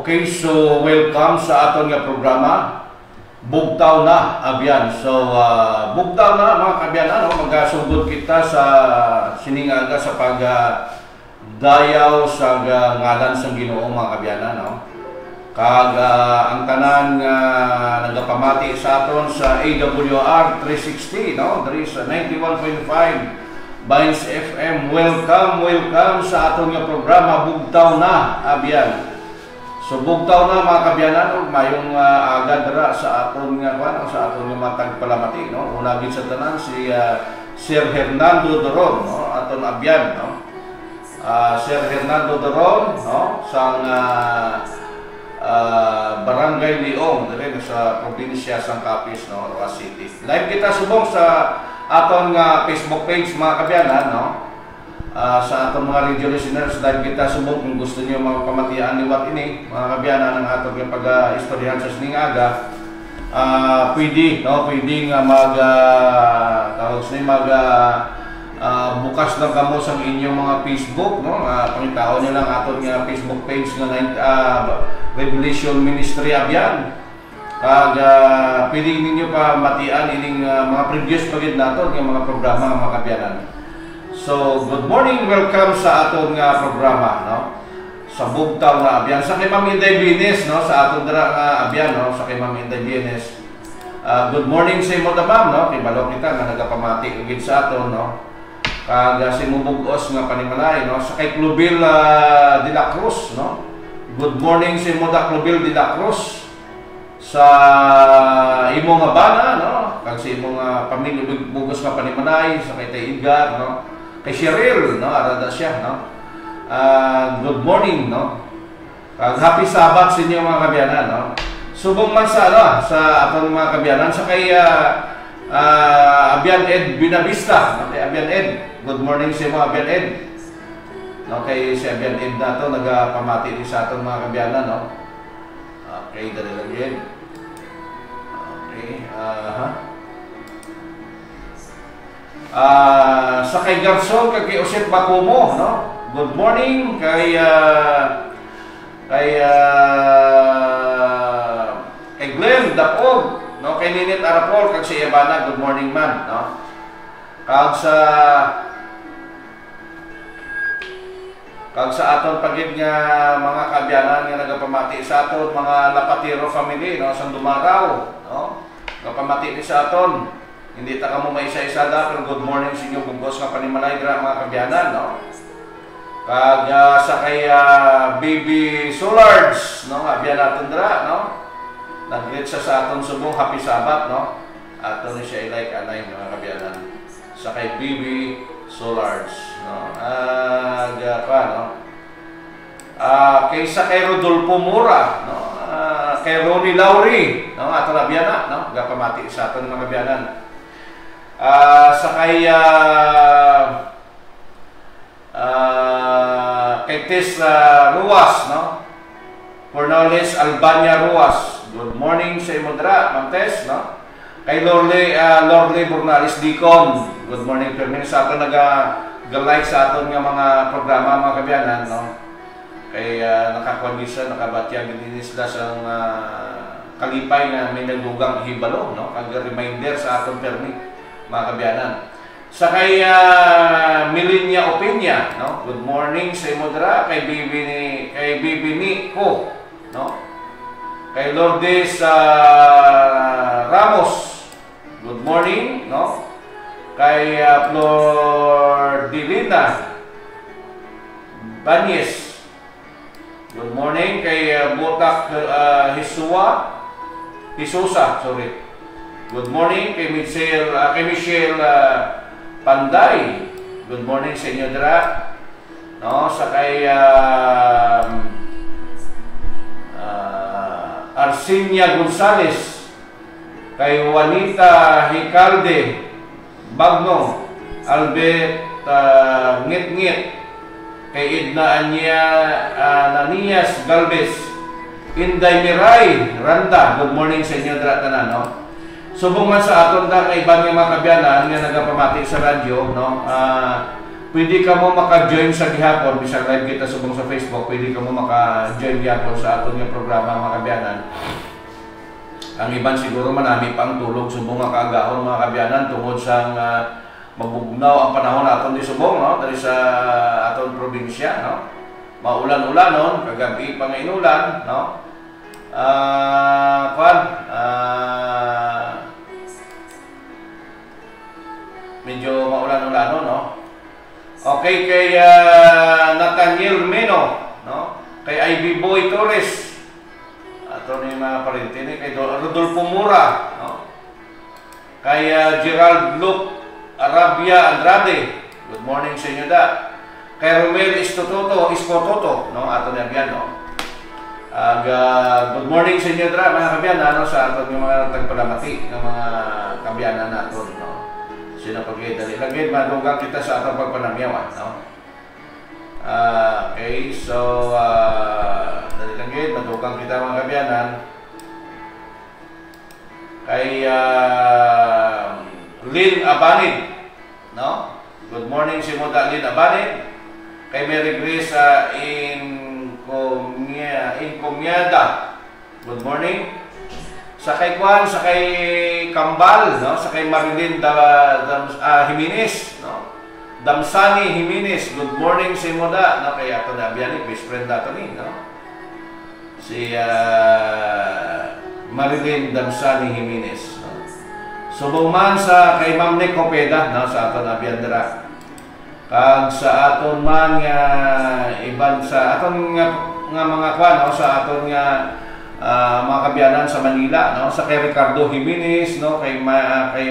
Okay, so welcome sa aton nga programa. Bugtaw na abyan. So bugtaw na mga kabyan, magasugod kita sa siningaga sa dayaw sa ngalan sa Ginoo mga kabyan, kag ang tanan nga nagapamati sa aton sa AWR 360, there is 91.5 Vines FM. Welcome sa aton nga programa Bugtaw na abyan. So bugtaw na mga kabyanan, mayong agad dara sa aton nga sa aton nga matag palamati, una gid sa tanan si Sir Hernando Doron, aton abyan, Sir Hernando Doron, sang Barangay Leong dire sa probinsya sang Capiz, Roa City. Live kita subong sa aton nga Facebook page mga kabyanan, sa atong mga radio listeners. Dahil kita subok kung gusto niyo mga pamatian ni wat ini mga kabyanan ng atong pag-istoryahan sa siningaga, pwede nga bukas lang kamo sa inyong mga Facebook, pangitaon niyo lang aton nga Facebook page nga Revelation Ministry abyan. Kag pwede ninyo pa matian ining mga previous pagid naton nga mga programa mga kabyanan. So, good morning, welcome sa aton nga programa, sa Bugtaw na abyan. Sa kay Ma'am Inday Bienes, sa aton dira nga abyan, sa kay Ma'am Inday Bienes. Good morning sa imo ta ma'am, kay balo kita nga nagapamati ugid sa aton, kag si mubugos nga panimalay, sa kay Clubil de la Cruz, Good morning sa imo ta Clubil de la Cruz. Sa imo nga bana, kag sa imo nga pamilya bugos nga panimalay, sa kay Tay Edgar, kay Cheryl, arada siya, good morning, happy Sabbath sa inyo mga kabyanan, subong man sa atong mga kabyanan, sa kay Abian Ed Binavista, kay Abian Ed, good morning sa mga Abian Ed, kay si Abian Ed na to nagapamati din sa atong mga kabyanan, okay, dali lang yun, okay, sa kay Garson, kay Josep Bacumo, good morning kay Glenn Dapog, kay Ninit Arapol, kag si Ivana, good morning man, kag sa aton pagid nga mga kabyanan nga nagapamati sa aton mga Lapatero family, sa Dumaraw, nagapamati sa aton. Hindi ta kamo maisa-isa da, pero good morning sa inyo bugos nga panimalay dira mga kabyanan, kag sa kay Baby Solards, abyan naton dira, nag-greet sa aton subong happy Sabbath, aton ni siya like anay mga kabyanan, sa kay Baby Solards, kay sa kay Rodolfo Mura, kay Ronnie Lowry, aton abyan gapamati sa aton mga kabyanan. Sa kay Tess Ruas, Cornales Albania Ruas, good morning sa imo dira Ma'am Tess, kay Lorley Bornalis Dicon, good morning permin sa aton naga-like sa aton nga mga programa mga kabyanan, kay nakakwandisa nakabatyag din sila sa kalipay nga may nagdugang hibalo, kag reminder sa aton permi mga kabyanan. Sa kay Milinia Opinya, good morning sa imo dira, kay Bibi Nico, kay Lourdes Ramos, good morning, kay Flor Dilina Banyes, good morning, kay Botak Hisusa, sorry. Good morning kay Michelle Panday. Good morning sa inyo dira. Sa kay Arsinia Gonzales, kay Juanita Hicalde Bagno, Albert Ngit-Ngit, kay Edna Nanias Galvez, Inday Miray Randa, good morning sa inyo dira tanan, Subong man sa aton da kay ibang mga kabyanan nga nagapamati sa radyo, pwede ka mo maka-join sa gihapon, bisag live kita subong sa Facebook, pwede ka mo maka-join gihapon sa aton nga programa mga kabyanan. Ang iban siguro manami pang tulog subong nga kaagahon mga kabyanan tungod sa mabugnaw ang panahon naton di subong, no? Dari sa aton probinsya, no? Maulan-ulan non, kagabi pa nga inulan, no? Medyo maulan-ulan, no? Okay, kay Nathaniel Meno, no? Kay Ivy Boy Torres, ato ni mga parente ni kay Rodolfo Mura, no? Kay Gerald Luke Arabia Andrade, good morning sa inyo da. Kay Romel Iskototo, no? Ato ni Abian, no? Good morning sa inyo da, mga kabyan, no? Sa ato ni mga tagpalamati ng mga kabyanan nato, no? Sino pag-dali lagi madugang kita sa atong pagpanamyawan, no? Okay, so dali lagi madugang kita mga kabyanan kay Lynn Abanid, no? Good morning si Moda Lynn Abanid. Kay Mary Grace Incomiada, good morning. Sa kay Juan, sa kay Kambal, no? Sa kay Marilyn Jimenez, no? Damsani Jimenez, good morning si Moda, no? Kay ato na Abiani, best friend nato ni, no? Si Marilyn Damsani Jimenez, no? Subong man sa kay Ma'am Nicopeda, no? Sa ato na Abiandra. Kag sa aton man nga iban sa aton nga mga kwan, no? Sa aton nga mga kabyanan sa Manila, no? Sa kay Ricardo Jimenez, no? Kay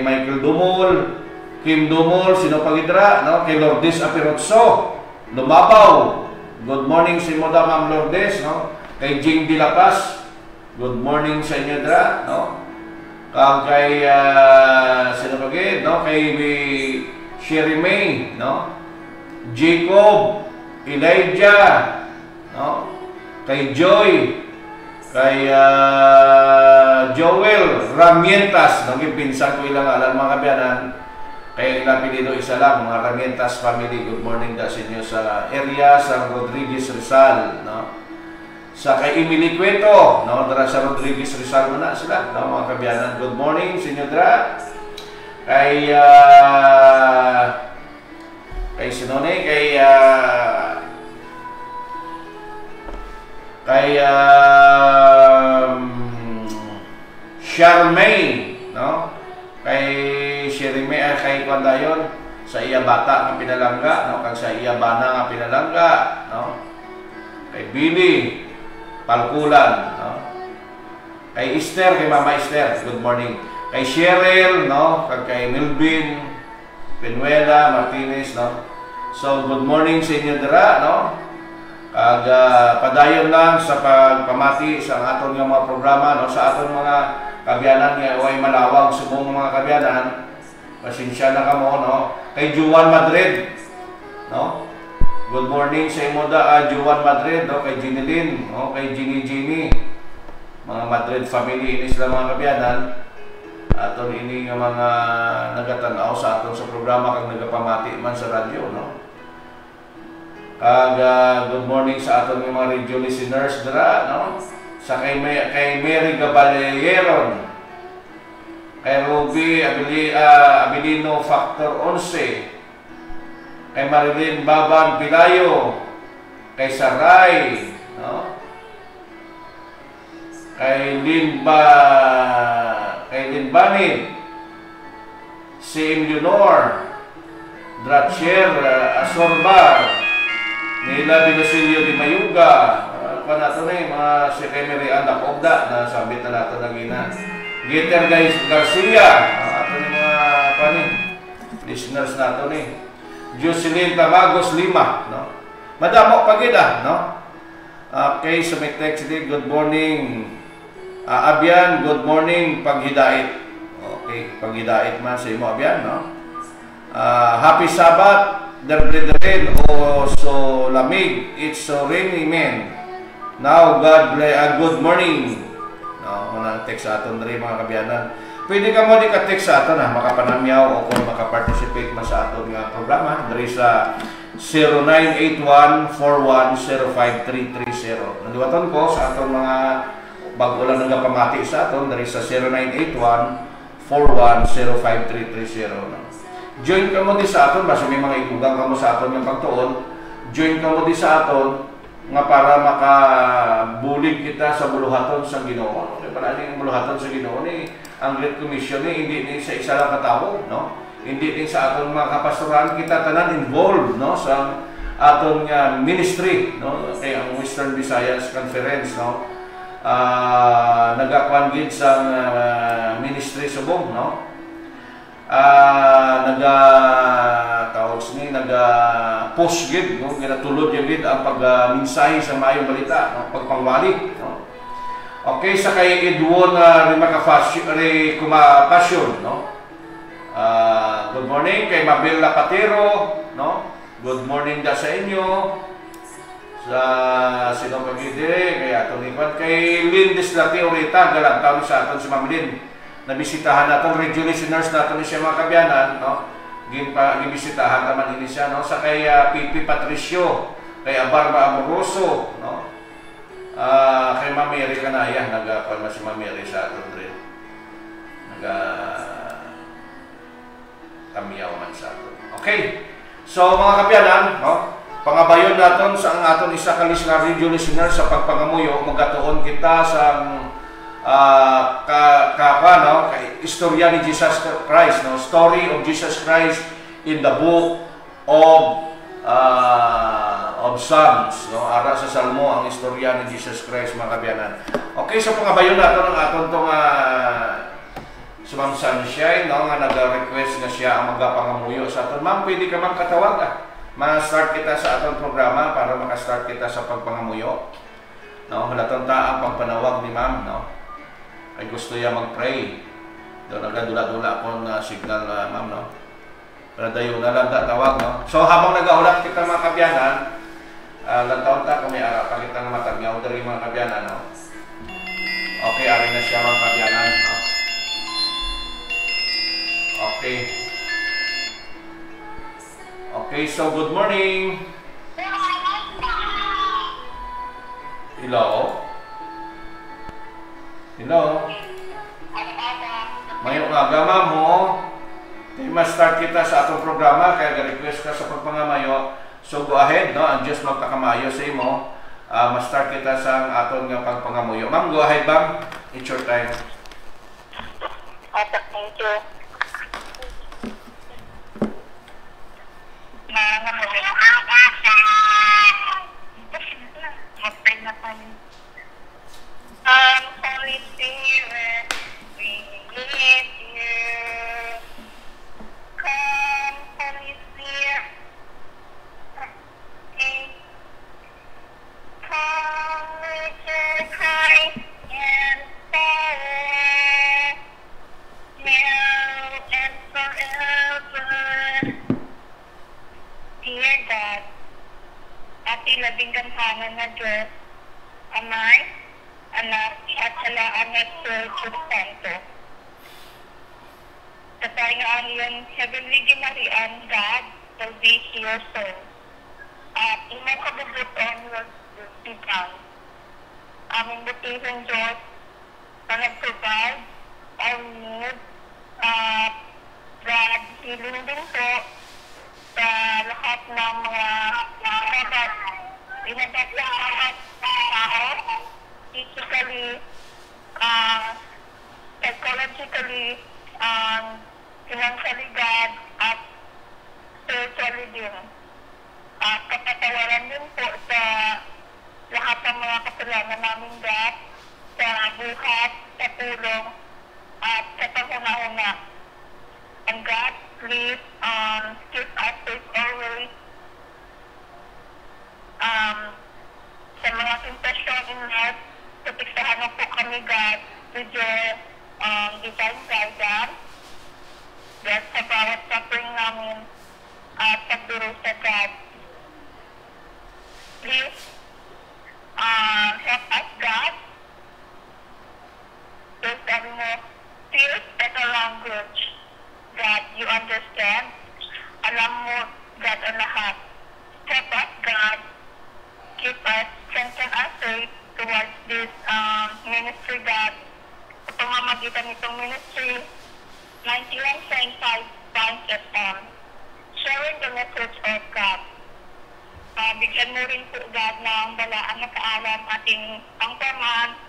Michael Dumol, Kim Dumol, sino pagidra, no? Kay Lourdes Apirotso, Lumabaw, good morning si Moda Ma'am Lourdes, no? Kay Jing Dilapas, good morning sa inyo dra, no? Kay sino pagid, no? Kay Sherry May, no? Jacob, Elijah, no? Kay Joy, kay Joel Ramientas, naging pinsan ko ilang alam mga kabyanan, kay Lapilido isa lang, mga Ramientas family, good morning da sa inyo sa area sa Rodriguez Rizal, no? Sa kay Emily Cueto, no? Dara sa Rodriguez Rizal mo na sila, no? Mga kabyanan, good morning sa inyo dara. Kay sinone, kay Charmaine, no? Kay Charmaine, kay Kwandayon, sa iya bata nga pinalangga, no? Kag sa iya bana nga pinalangga, no? Kay Billy Palkulan, no? Kay Esther, kay Mama Esther, good morning. Kay Cheryl, no? Kag kay Melvin Penuela Martinez, no? So, good morning sa inyo dira, no? Kag padayon lang sa pagpamati sa aton nga mga programa, no? Sa aton mga kabyanan nga way malawag subong mga kabyanan, pasensya na kamo, no? Kay Juan Madrid, no? Good morning sa imo da Juan Madrid, no? Kay Ginilin, no? Kay Gini mga Madrid family ini sila mga kabyanan. Aton ini nga mga nagatanaw sa aton sa programa kag nagapamati man sa radyo, no? Kag good morning sa aton mga radio listeners dira, no? Sa kay Mary Gaballeron, kay Ruby Abilino Factor 11, kay Marilyn Baban Pilayo, kay Saray, no? Kay Linbanid, si Leonor Dracher Asorbar, nila Binosilio di Mayuga, nato na mga si Emery Anak Ogda na sabit na nato na gina. Giter guys Garcia, ato ni mga listeners nato ni. Jocelyn Tamagos Lima, no? Madamo pagida, no? Okay, so may text din, good morning. Abian, good morning, paghidait. Okay, paghidait man sa imo Abian, no? Happy Sabbath. Derdredren o so lamig, it's so rainy man. Now God bless, good morning. No, manang text sa aton diri mga kabyanan. pwede ka mo di ka-text sa ato na makapanamyaw o kung makaparticipate mo sa ato nga programa dari sa 0981-4105-330. Nandiwaton ko sa atong mga bago lang nagapamati sa aton dari sa 0981-4105-330. No? Join ka mo di sa aton, basta may mga ikugang ka mo sa aton yung pagtuon, join ka mo di sa aton nga para makabulig kita sa buluhaton sa Ginoo. Para yung buluhaton sa Ginoo ni ang Great Commission ni hindi ni sa isa lang katao, no? Hindi din sa aton mga kapastoran kita tanan involved, no, sa aton nga ministry, no, kay ang Western Visayas Conference, no. Nagakuan gid sa ministry subong, no. Post gid, no, ginatulod gid ang pagmensahe sa maayong balita, no, pagpangwali, no. Okay, sa kay Edwon Passion, no. Good morning kay Mabel Lapatero, no. Good morning da sa inyo. Sa sino pagide kay aton ikon kay Lynn Deslatio Rita galang taon sa aton si Ma'am Lynn. Nabisitahan naton radio listeners naton ni siya mga kabyanan, no. Gibisitahan naman ini siya, no. Sa kay Pipi Patricio, kay Abarba Amoroso, no. Kay Ma'am Mary Kanaya, nagapal na si Ma'am Mary sa aton rin. Kamiyaw man sa aton. Okay. So mga kabyanan, no, pangabayon naton sa ang aton isa ka radio listener sa pagpangamuyo, magatuon kita sa istorya ni Jesus Christ, no, story of Jesus Christ in the book of Psalms, no, ara sa Salmo ang istorya ni Jesus Christ, mga kabyanan. Okay, so pangabayon naton ang aton tong si Ma'am Sunshine, no, nga nag-request na siya ang magapangamuyo sa aton. Ma'am, pwede ka mang katawag, ma-start kita sa aton programa para makastart kita sa pagpangamuyo. No, halaton ta ang pagpanawag ni Ma'am, no. Ay gusto niya mag-pray. Do nagadula-dula akong signal, Ma'am, no. Pero dayo na lang tawag, no. So habang nagaulat kita mga kabyanan, lantaon ta kung may ara pa kita ng matagyaw dari mga kabyanan, no. Okay, ari na siya mga kabyanan, no. Okay. Okay, so good morning. Hello. Hello. Mayong aga, Ma'am, mo. Ma-start kita sa atong programa kaya ga-request ka sa pagpangamayo. So go ahead, no. Ang Diyos magpakamayo sa imo. Ma-start kita sa aton nga pagpangamuyo. Ma'am, go ahead, ma'am. It's your time. Thank you. Holy Spirit, we need you. Come, Holy Spirit. Come with your Christ and power, now and forever. Dear God, ating labing ganhangan na Diyos, Amay, Anak, at Salaan at Espiritu Santo. Sa tayo ang iyong heavenly ginarian, God, will be your soul. At imong kabubuton will be done. Aming butihin Diyos, na nag-provide our need, God, healing din po sa lahat ng mga dapat lahat tao, physically, psychologically, financially, God, at spiritually din. Kapatawaran din po sa lahat ng mga kasalanan namin, God, sa buhat, sa tulong, at sa panguna-una. And God, please keep us safe always. Sa mga temptation in life, protektahan mo po kami, God, with your divine guidance. God, sa bawat suffering namin at pagdurusa, God. Please help us, God. Please, sabi mo, fears that are you understand. Alam mo, God, ang lahat. Help us, God. Keep us, strengthen us faith towards this ministry, God. Sa pamamagitan nitong ministry, 91.5 sharing the message of God. Bigyan mo rin po, God, ng balaan na kaalam ating pangpaman,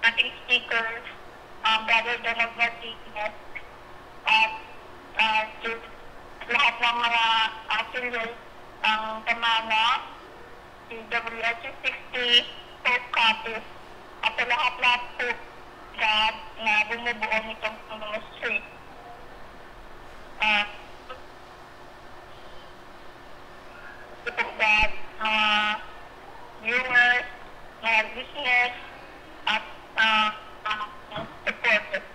ating speakers, Brother Donald Martinez, at to lahat ng mga affiliates, ang pamana, si WSU 60, Post Campus, at sa lahat-lahat po, God, na bumubuo nitong ministry. God, viewers, listeners, at supporters.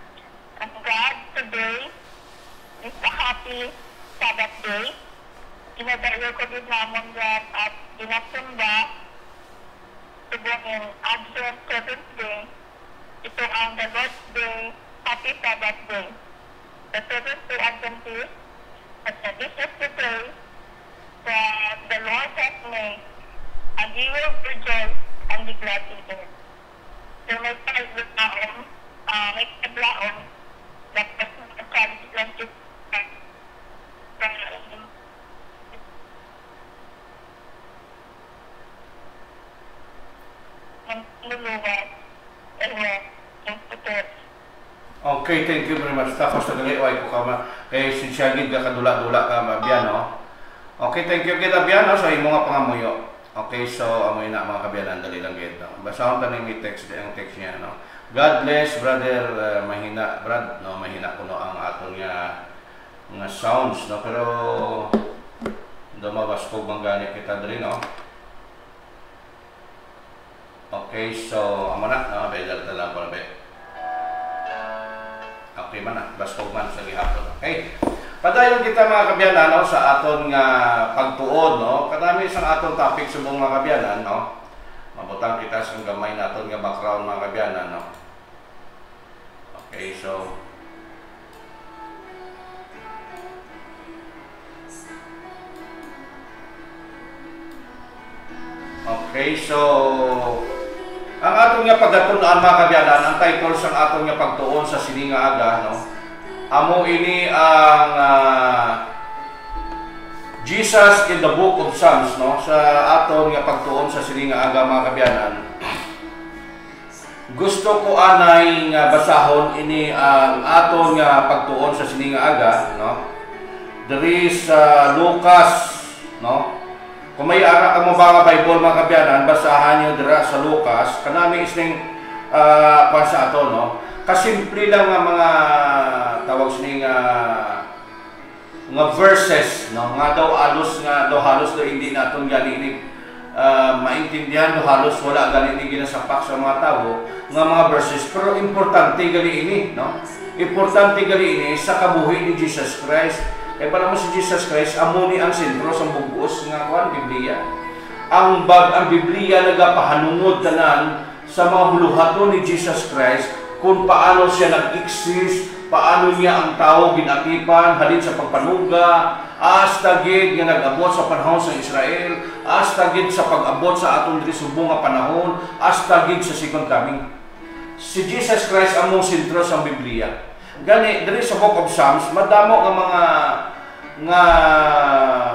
And God, today is a happy Sabbath day. Inadayo ko din namin God at inasumba subong Advent 7th day. Ito ang the Lord's Day, Happy Sabbath Day. The 7th day Adventist, at this is the day that the Lord has made, and we will rejoice and be glad in it. So may paglaon, dapat magkakalit lang ito nuluwag, Okay, thank you very much. Tapos sa gali, ko ka kay sinsiyagid ka kadula-dula ka mabiyan, no? Okay, thank you kita biyan, no? So, imo nga pangamuyo. Okay, so, amoy na mga kabiyanan, dali lang gito. Basahon ka na yung text, ang text niya, no? God bless, brother, mahina, Brad, no? Mahina ko no ang aton nga sounds, no? Pero, dumabas ko bang kita dali, no? Okay, so, amo na, no? Bedal talang ko na, okay man na, baskog man sa gihapon. Okay. Padayon kita mga kabyanan, no, sa aton nga pagtuod, no. Kadami isang aton topic sa mga kabyanan, no. Mabutang kita sa gamay naton nga background mga kabyanan, no. Okay, so ang atong nga pagatunan mga kabyanan, ang title sa atong nga pagtuon sa sininga aga, no. Amo ini ang Jesus in the Book of Psalms, no, sa aton nga pagtuon sa sininga aga mga kabyanan. Gusto ko anay nga basahon ini ang aton nga pagtuon sa sininga aga, no. There is Lucas, no. Kung may ara ka mo ba nga Bible mga kabyanan, basahan nyo dira sa Lucas. Kanami isning kwan sa ato, no? Kasimple lang nga mga tawag sining nga verses, no? Nga daw halos do hindi naton gali maintindihan, do halos wala gali ni ginasapak sa mga tao nga mga verses, pero importante gali ini, no? Importante gali ini sa kabuhi ni Jesus Christ. Kaya para mo si Jesus Christ, amuni ang sentro sa bugos nga kuan Biblia. Ang Biblia nagapahanungod tanan sa mga buluhaton ni Jesus Christ kung paano siya nag-exist, paano niya ang tao ginatipan halin sa pagpanuga, hasta gid nga nag-abot sa panahon sa Israel, hasta gid sa pag-abot sa atong diri subong nga panahon, hasta gid sa second coming. Si Jesus Christ among sentro sa Biblia. Gani diri sa Book of Psalms madamo nga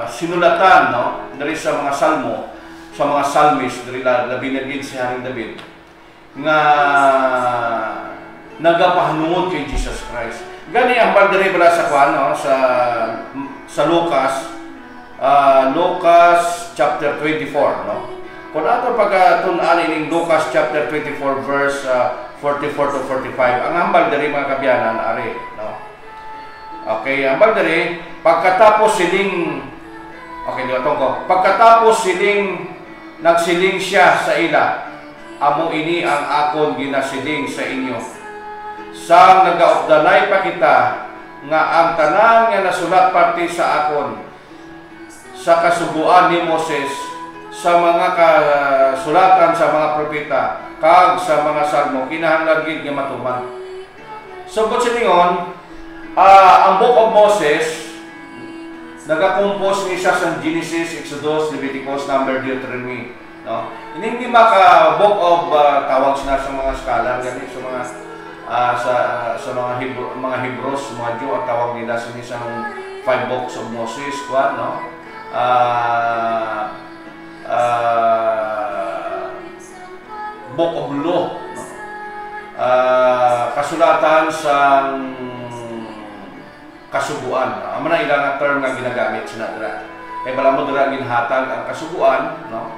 sinulatan, no, diri sa mga salmo, sa mga psalmist diri labi na gid si Haring David nga nagapahanungod kay Jesus Christ. Gani ang diri bala sa kuan, no, sa Lucas chapter 24, no. Kung ato pagtun-an ining Lucas chapter 24 verse 44 to 45, ang hambal diri mga kabyanan ari, no. Okay, hambal diri pagkatapos siling nagsiling siya sa ila, amo ini ang akon ginasiling sa inyo. Sang nagaupdanay pa kita nga ang tanan nga nasulat parte sa akon sa kasubuan ni Moses, sa mga kasulatan sa mga propeta kag sa mga salmo, kinahanglan gid nga matuman. So but siningon, ang Book of Moses nagakompose ni siya sa Genesis, Exodus, Leviticus, Number, Deuteronomy. No? Hindi maka book of tawag na sa mga scholar ganit sa mga sa mga Hebrews, mga Jew ang tawag nila sa isang 5 books of Moses, no? Book of Law, no? Kasulatan sa kasuguan. Amo na ilang term nga ginagamit sa dira. Kay bala mo dira ginhatag ang kasuguan, no?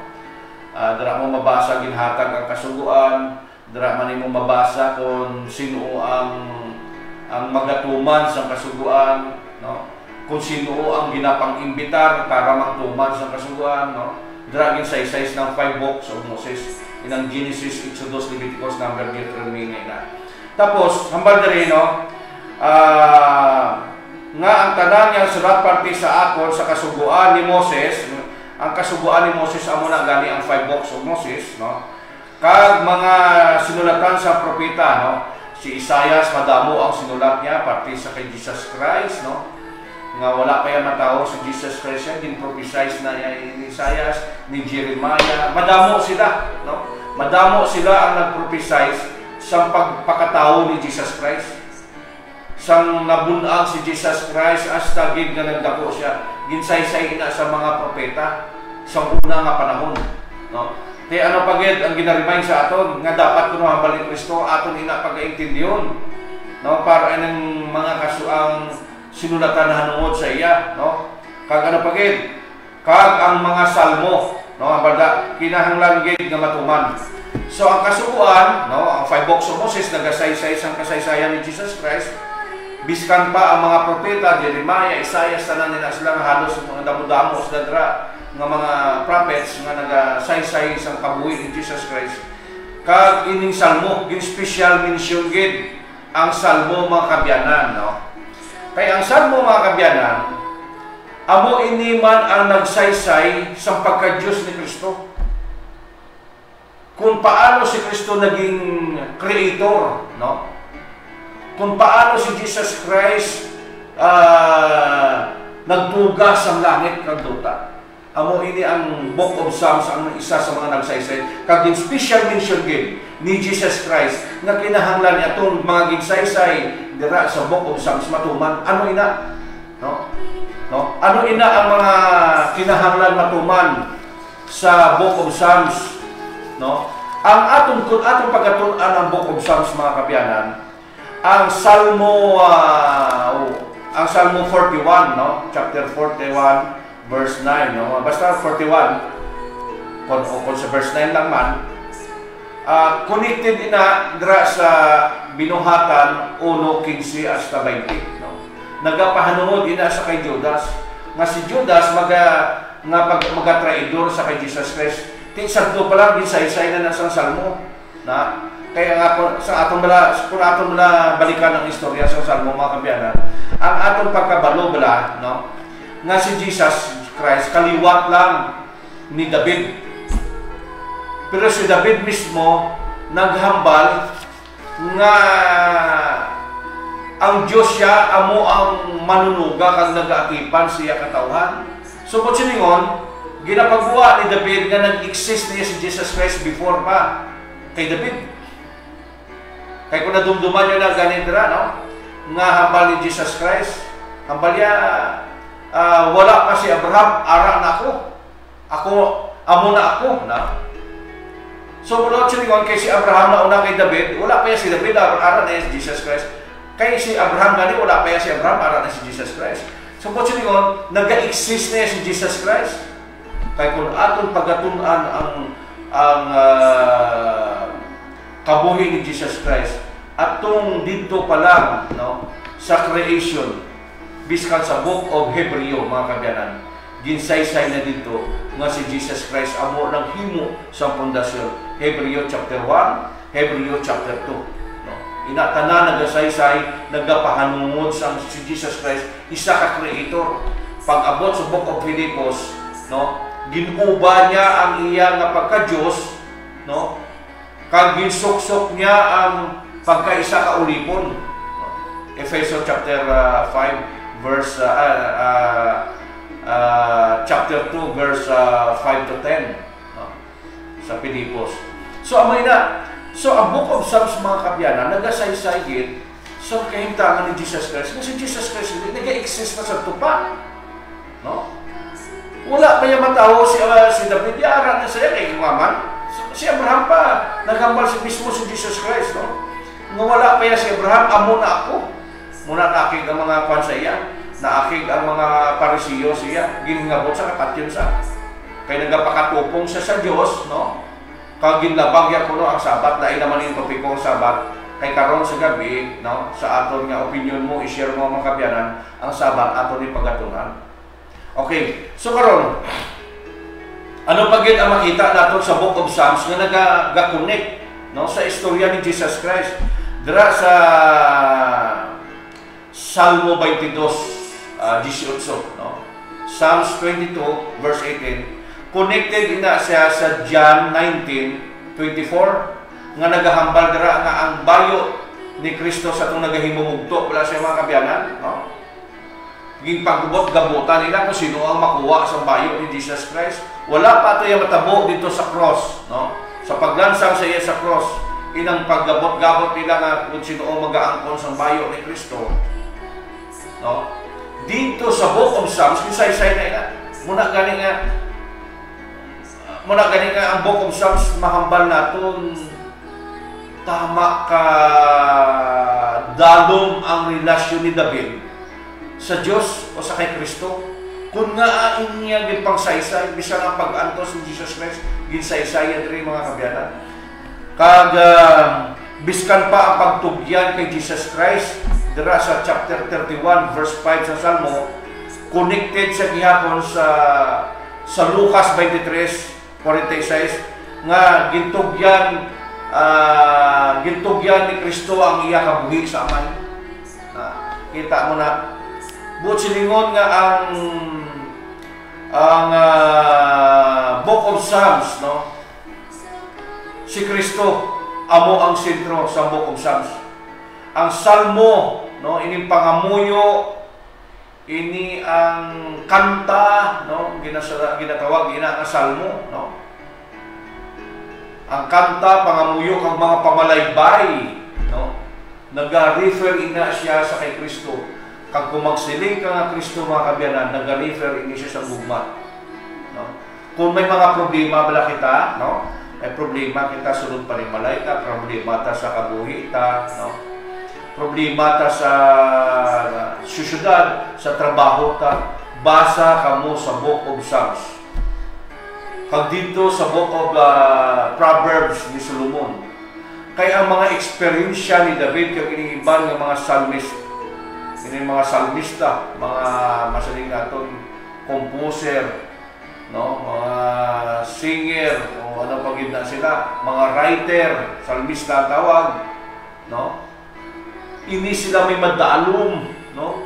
Dira mo mabasa ginhatag ang kasuguan, dira man nimo mabasa kung sino ang magatuman sa kasuguan, no? Kung sino ang ginapang-imbitar para magtuman sa kasuguan, no? Dira gin size ng 5 books of Moses, inang Genesis, Exodus, Leviticus, Number, Deuteronomy na. Tapos hambal diri, no? Nga ang tanan niya sulat parte sa akon sa kasuguan ni Moses. Ang kasuguan ni Moses amo na gani ang 5 books of Moses, no? Kag mga sinulatan sa propeta, no? Si Isaias madamo ang sinulat niya parte sa kay Jesus Christ, no? Nga wala pa yan matao sa Jesus Christ yan, din prophesize na ni Isaias, ni Jeremiah, madamo sila, no? Madamo sila ang nagprophesize sa pagpakatao ni Jesus Christ. Sang nabunag si Jesus Christ hasta gid nga nagdako siya, ginsaysay na sa mga propeta sa una nga panahon, no? Kaya ano pagid ang ginaremind sa aton nga dapat kuno hambal ni Kristo aton ina pagaintindiyon, no? Para anang mga kasuang sinulatan hanungod sa iya, no? Kag ano pagid kag ang mga salmo, no? Ambada kinahanglan gid nga matuman. So ang kasuguan, no, ang 5 books of Moses nagasaysay sang kasaysayan ni Jesus Christ. Biskan pa ang mga propeta, Jeremiah, Isaias, tanan nila sila nga halos mga damo-damo sa dra nga mga prophets nga nagasaysay sang kabuhi ni Jesus Christ. Kag ining salmo, gin special mention gid ang salmo mga kabyanan, no? Kay ang salmo mga kabyanan, amo ini man ang nagsaysay sa pagka-Diyos ni Kristo. Kung paano si Kristo naging creator, no? Kung paano si Jesus Christ nagtugas ang langit kag duta. Amo ini ang Book of Psalms ang isa sa mga nagsaysay. Kag din special mention gid ni Jesus Christ nga kinahanglan niya tong mga ginsaysay dira sa Book of Psalms matuman. Ano ina? No? No? Ano ina ang mga kinahanglan matuman sa Book of Psalms, no? Ang atong pagkatun-an ang Book of Psalms mga kabyanan, ang Salmo 41, no? Chapter 41 verse 9, no? Basta 41 kung sa verse 9 lang man, connected ina dira sa binuhatan 1:15 hasta 20, no? Nagapahanungod ina sa kay Judas nga si Judas maga-traidor sa kay Jesus Christ. Tinsagdo pa lang gisaysay na sa salmo, na kaya nga kung aton balikan ang istorya sa salmo mga kabyanan, ang aton pagkabalo bala, no, nga si Jesus Christ kaliwat lang ni David. Pero si David mismo naghambal nga ang Diyos siya amo ang manunuga kang nag-aakipan siya katawhan. So kung siningon, ginapagawa ni David nga nag-exist niya si Jesus Christ before pa kay David. Kaya kung nadumduman nyo na ganitra, no? Nga hambal ni Jesus Christ, hambal niya, wala pa si Abraham, ara na ako. Amo na ako, na? So, mula siningon kay si Abraham na una kay David, wala pa si David, ara na si Jesus Christ. Kay si Abraham gani, wala pa si Abraham, ara na si Jesus Christ. So, mula siningon, nag-exist na si Jesus Christ. Kaya kung atong pagatunan ang kabuhi ni Jesus Christ atong dito pa lang, no, sa creation biskan sa Book of Hebreo mga kabyanan, ginsaysay na dito nga si Jesus Christ amo nang himo sa pundasyon. Hebreo chapter 1, Hebreo chapter 2, no? Ina tanan nagasaysay nagapahanungod sa si Jesus Christ isa ka creator. Pag-abot sa Book of Philippians, no, ginuba niya ang iya nga pagka-Diyos, no? Kag ginsuksok niya ang pagkaisa ka ulipon. Efeso chapter 5 verse chapter 2 verse 5 to 10, no? Sa Pilipos. So amay na. So ang Book of Psalms, mga kabyanan, nagasaysay sa kahintangan ni Jesus Christ. Kasi Jesus Christ nag-exist na sa tupa, no? Wala pa yung matao si David, yaran na siya kay Kumaman. Si Abraham pa, naghambal si mismo si Jesus Christ, no? Nung wala pa yan si Abraham, amo na ako. Muna naakig ang mga kwan sa iya, naakig ang mga parisiyo siya, giningabot sa kapatyon sa. Kaya nagapakatupong siya sa Diyos, no? Kag ginlabag ko no ang Sabat, lain naman yung topiko ang Sabat. Kay karon sa gabi, no, sa aton nga opinion mo, i-share mo mga kabyanan, ang Sabat aton ni pagatunan. Okay, so karon, ano pagit ang makita natin sa Book of Psalms nga nag-connect, no, sa istorya ni Jesus Christ? Dira sa Salmo 22, 18, no? Psalms 22, verse 18, connected ina siya sa John 19:24, nga nagahambal dira nga ang bayo ni Kristo sa itong nagahimumugto wala siya mga kabyanan, no? Ging pagbubot-gabutan nila kung sino ang makuha sa bayo ni Jesus Christ. Wala pa ito yung matabo dito sa cross, no? Sa paglansang sa iya sa cross, inang paggabot-gabot nila nga kung sino ang mag-aangkon sa bayo ni Kristo, no? Dito sa Book of Psalms, kisay-say na ina. Muna gani nga ang Book of Psalms mahambal naton tama ka dalom ang relasyon ni David sa Diyos o sa kay Kristo. Kung nga inya gipangsaysay bisan ang pag-antos ni Jesus Christ, ginsaysayan diri mga kabyanan. Kag biskan pa ang pagtugyan kay Jesus Christ dira sa chapter 31 verse 5 sa Salmo, connected sa gihapon sa Lucas 23:46 nga gintugyan ni Kristo ang iya kabuhi sa amay. Kita mo na buot silingon nga ang Book of Psalms, no? Si Kristo amo ang sentro sa Book of Psalms. Ang Salmo, no, ining pangamuyo, ini ang kanta, no, ginatawag ina ang Salmo, no? Ang kanta, pangamuyo kang mga pamalaybay, no? Nag-refer ina siya sa kay Kristo. Kag kung magsiling ka nga Kristo mga kabyanan, nag-refer ina siya sa gugma, no? Kung may mga problema bala kita, no? May problema kita sulod panimalay ta, problema ta sa kabuhi ta, no? Problema ta sa syudad, sa trabaho ta, basa kamo sa Book of Psalms. Kag dito sa Book of Proverbs ni Solomon. Kaya ang mga eksperyensya ni David kag iniiban ng mga psalmist, ini mga salmista, mga masaling naton composer, no, mga singer, o ano pagid na sila, mga writer, salmista tawag, no? Ini sila may madalom, no?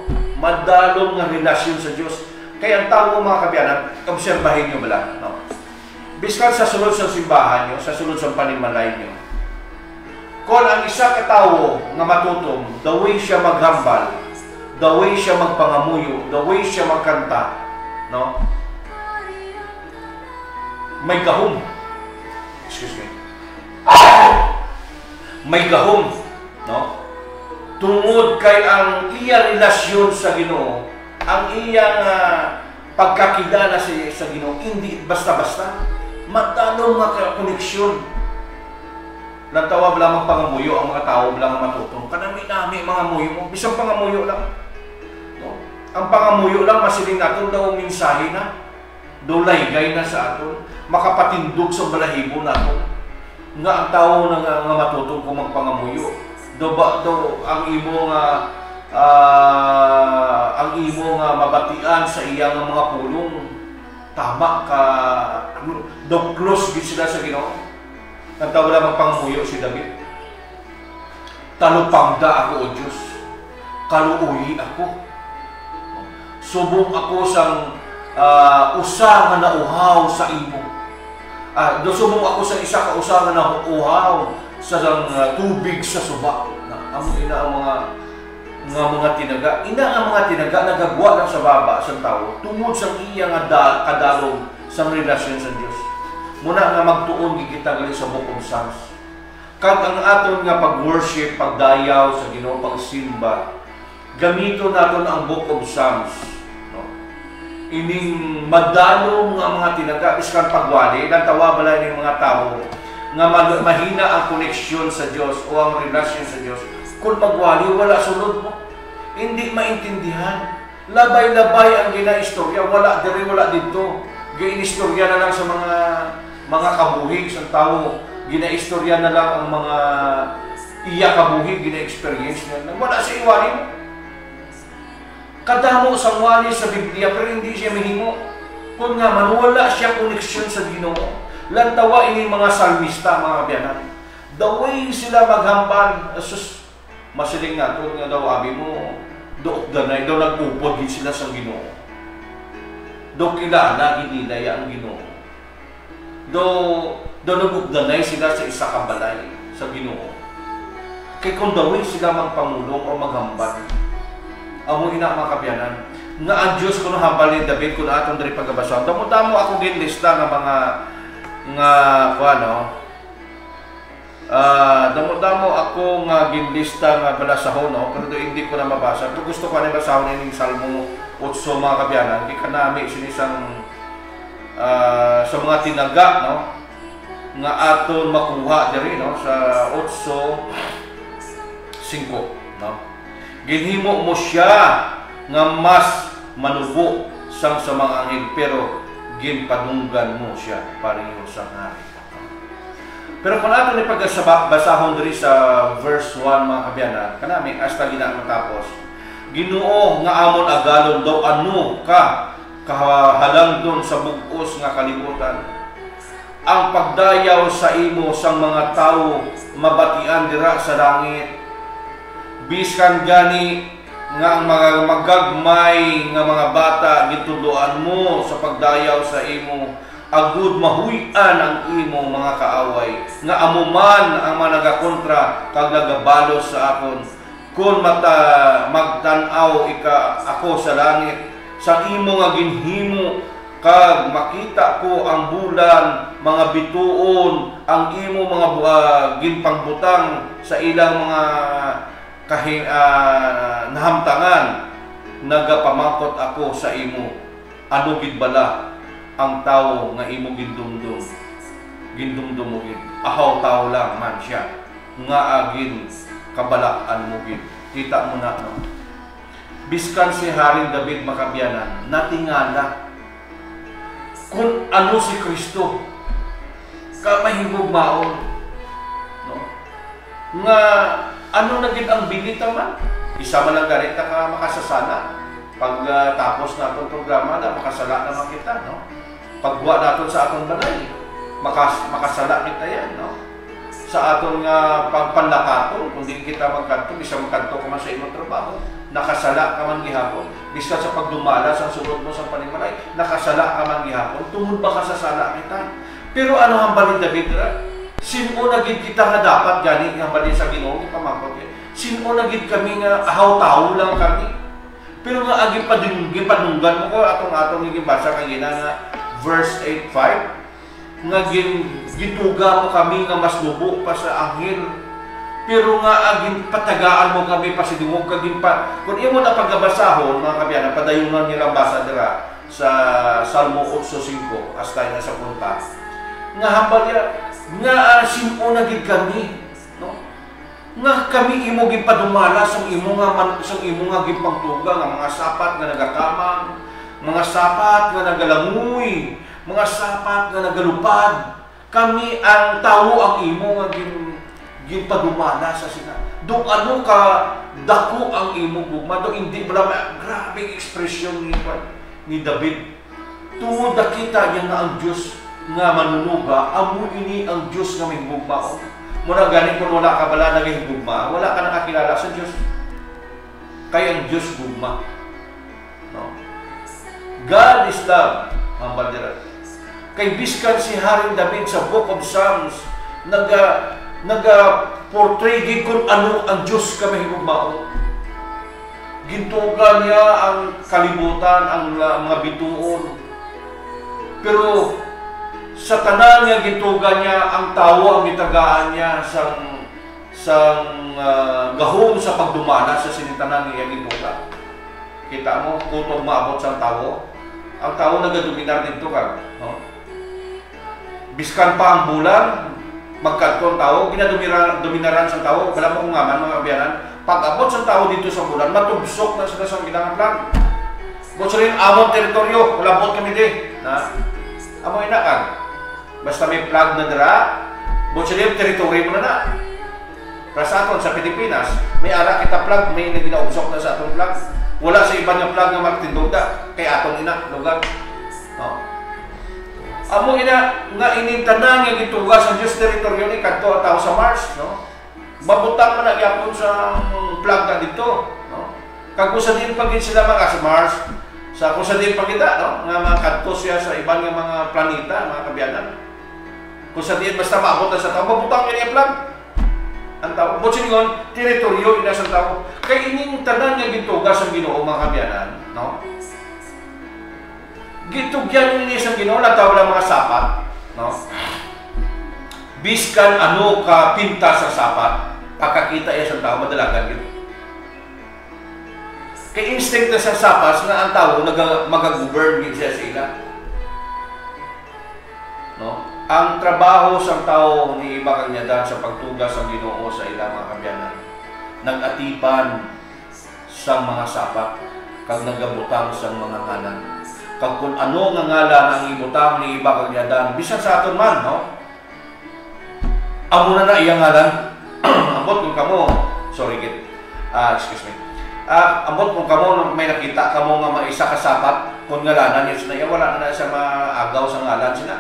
Madalom nga relasyon sa Dios. Kaya ang tao mga kabyanan, obserbahin niyo bala, no? Biskan sa sulod sa simbahan niyo, sa sulod sa panimalay niyo. Kung ang isa ka tawo nga matutom, the way siya maghambal, the way siya magpangamuyo, the way siya magkanta, no? May gahom. Excuse me. May gahom, no? Tungod kay ang iya relasyon sa Ginoo, ang iyang pagkakilala sa Ginoo, hindi basta-basta. Madalong nga koneksyon. Nagtawag lamang pangamuyo ang mga tao lang matutong. Kanami-nami mga muyo mo, bisang pangamuyo lang. No? Ang pangamuyo lang masiling natin daw mensahe na, daw laygay na sa aton, makapatindog sa balahibo natin. Nga ang tao nga matutong kung magpangamuyo. Do ang imo nga mabatian sa iyang mga pulong tama ka do close gid sila sa Ginoo. Nagtaw lang magpangamuyo si David. Talupangda ako o Diyos, kaluuyi ako, subong ako sang usa nga nauhaw sa imo. Subong ako sa isa ka usa nga nauhaw sa tubig sa suba. Amo ina ang mga nga mga tinaga. Ina nga mga tinaga nagagwa lang sa baba sa tao tungod sa iya nga kadalog sa relasyon sa Dios. Muna nga magtuon gikita gali sa Book of Psalms. Kag ang aton nga pag-worship, pagdayaw sa Ginoo, pagsimba, gamito naton ang Book of Psalms. No? Ining madalong nga mga tinaga, iskan pagwali, nantawa bala ng mga tao, nga mahina ang koneksyon sa Diyos o ang relasyon sa Diyos. Kung magwali, wala sunod mo. Hindi maintindihan. Labay-labay ang ginaistorya, wala diri, wala dito. Ginistorya na lang sa mga kabuhig sa tao. Ginaistorya na lang ang mga iya kabuhig, gina-experience na lang. Wala sa iwali mo. Kadamo sa wali sa Biblia, pero hindi siya mahimo. Kung nga man, wala siya koneksyon sa Ginoo. Lantawa ini mga salmista, mga kabiyanan. The way sila maghambal, asus, masiling nga ito, nga daw, abi mo, dook danay, daw nagpupod din sila sa Ginoo. Do kilala, ginilaya ang Ginoo. Do nagugdanay sila sa isa kabalay sa Ginoo. Kay kung dawin sila magpamulong o maghambal, amo ina mga kabyanan, nga ang Diyos ko hambal ni David kung atong dari pagkabasaw. Damo-damo ako ginlista ng mga damo-damo ako nga ginlista nga balasahon, no? Pero hindi ko na mabasa. Pero gusto ko na basahon ng Salmo 8 mga kabyanan. Hindi ka nami sinisang sa mga tinaga, no? Nga aton makuha diri, no? Sa 8:5, no? Ginhimo mo siya nga mas manubo sang sa mga anghel, pero ginpadunggan mo siya pareho sa hari. Pero kung aton ni pagbasahon diri sa verse 1 mga kabyanan, kanami hasta gina matapos. Ginoo nga amon agalon daw ano ka kahalang doon sa bugos nga kalibutan. Ang pagdayaw sa imo sang mga tao mabatian dira sa langit. Biskan gani nga ang mga magagmay nga mga bata gituduan mo sa pagdayaw sa imo, agud mahuy-an ang imo mga kaaway, nga amuman ang mga nagakontra kag nagabalos sa akon. Kung magtan-aw ako sa langit, sa imo nga ginhimo, kag makita ko ang bulan, mga bituon, ang imo mga ginpangbutang sa ilang mga nahamtangan, nagapamangkot ako sa imo. Ano gid bala ang tao nga imo gindumdum mo gid, ahaw tao lang man siya nga agin kabalak-an mo gid. Kita mo na, no? Biskan si Haring David makabyanan, natingala kung ano si Kristo ka mahigugmaon, no? Nga ano na gid ang bilita man? Isa man lang ganita ka makasasala. Pag tapos na itong programa na, makasala naman kita, no? Pagbuwa natin sa atong balay, makasala kita yan, no? Sa atong pagpanlakaton, kung di kita magkanto, bisa magkanto ka man sa imong trabaho, nakasala ka man gihapon. Bisa sa pagdumala sa sunod mo sa panimalay, nakasala ka man gihapon, tungod ba ka sa sala kita? Pero ano ang balin David? Sino na gid kita nga dapat gani nga balin sa Ginoo ipamangkot? Sino na gid kami nga ahaw-tawo lang kami? Pero nga agi padunggan mo ko atong gibasa kagina nga verse 8:5 nga gituga mo kami nga mas lubo pa sa anghel. Pero nga agin patagaan mo kami pa sa dungog kagin pa. Kung imo na pagbasahon mga kabyanan, padayunan nila basa dira sa Salmo 8:5 hasta na sa punta. Nga hambal nga sino na gid kami, no? Nga kami imo gid padumala sang imo nga gipangtuga nga mga sapat nga nagakamang, mga sapat nga nagalangoy, mga sapat nga nagalupad. Kami ang tawo ang imo nga ginpadumala sa sina. Do ano ka dako ang imo gugma, do hindi bala grabe ekspresyon ni David. Tungod nakita niya nga ang Dios nga manunuga, amo ini ang Dios nga mahigugmao. Muna ganin kung wala ka bala nagahigugma, wala ka nakakilala sa Dios. Kaya ang Dios gugma, no? God is love, ang bandera. Kay biskan si Haring David sa Book of Psalms, naga-portray gid kung ano ang Dios ka mahigugmao. Gintugan niya ang kalibutan, ang mga bituon. Pero sa tanan nga gintugan niya, ang tao ang gitagaan niya sang gahom sa pagdumala sa sinitanan niya gintugan. Kita mo, kutong maabot sa tao. Ang tao nagadominar dito ka. No? Biskan pa ang bulan, magkatko ang tao, ginadominaran sa tao, wala mo kung ngaman mga kabiyanan. Pag abot sa tao dito sa bulan, matubsok na sila sa ilang plan. Bukod rin, among teritoryo, wala bot kami di. Among inakag. Basta may flag na dara, bukod rin, teritoryo mo na. Para sa aton, sa Pilipinas, may ara kita flag, may naginaubsok na sa aton flag. Wala sa iba nga flag nga magtinduga, kay aton ina, lugar. No? Among ina, nga inintanan nga gituga sa Diyos teritoryo ni kadto tao sa Mars, no? Mabutang man nagyapon sa flag na dito, no? Kag kusa din pagin sila mga sa Mars, sa kusa din pagita, no? Nga mga kadto siya sa ibang nga mga planeta, mga kabiyanan. Kusa din basta maabot na sa tao, mabutang niya flag. Ang tao, bukod ngon, teritoryo ina sa tao. Kay ining tanan nga gituga sa Ginoo mga kabiyanan, no? Gitugyan ini sa Ginoo na tao lang mga sapat, no? Biskan ano ka pinta sa sapat, pagkakita iya sa tao, madalagan yun. Kay instinct na sa sapas na ang tao mag-govern din siya sa ila. No? Ang trabaho sa tao ni iba kanyadan sa pagtugas ang Ginoo sa ila mga kabyanan. Nag-atipan sa mga sapat, kag nagabutang sa mga ngalan. Kag kung ano nga ngalan ang ibutang ni iba kanyadan, bisan sa aton man, no? Amo na iyang ngalan. Ambot kung kamo, sorry git. Excuse me. Ambot kung kamo may nakita kamo nga maisa ka sapat, kung ngalanan yun sila, wala na siya maagaw sa ngalan sila.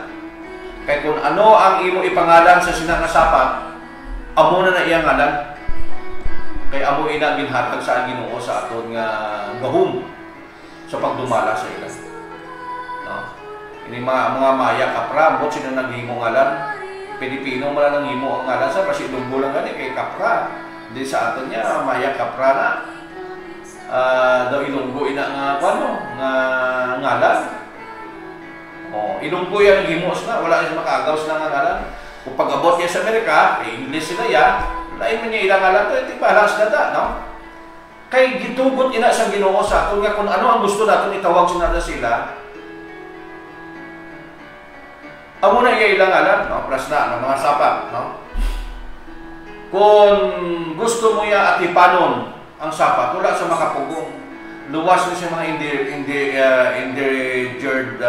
Kaya kung ano ang imo ipangalan sa sina nga sapat, amo na iyang ngalan. Kaya amo ina ginhatag sa Ginoo sa aton nga gahom sa pagdumala sa ila. No? Ini mga maya kapra, ambot sila naghimo ngalan. Pilipino mo lang himo ang ngalan sa kasi lunggo lang gani kay kapra. Di sa aton niya maya kapra na. Daw ilunggo ina nga ano nga ngalan. Oh, ilunggo yan himos na wala siya makaagaw sa nga ngalan. Kung pag-abot niya sa Amerika, English sila ya. Lain man niya ilang ngalan to, iti palas data, no? Kay gitugot ina sa Ginoo sa aton nga kung ano ang gusto naton itawag sila. Amo na iya ilang alam, no? Plus na, ng mga sapat, no? Kung gusto mo ya atipanon ang sapat, wala sa makapugong. Luwas na siya mga endangered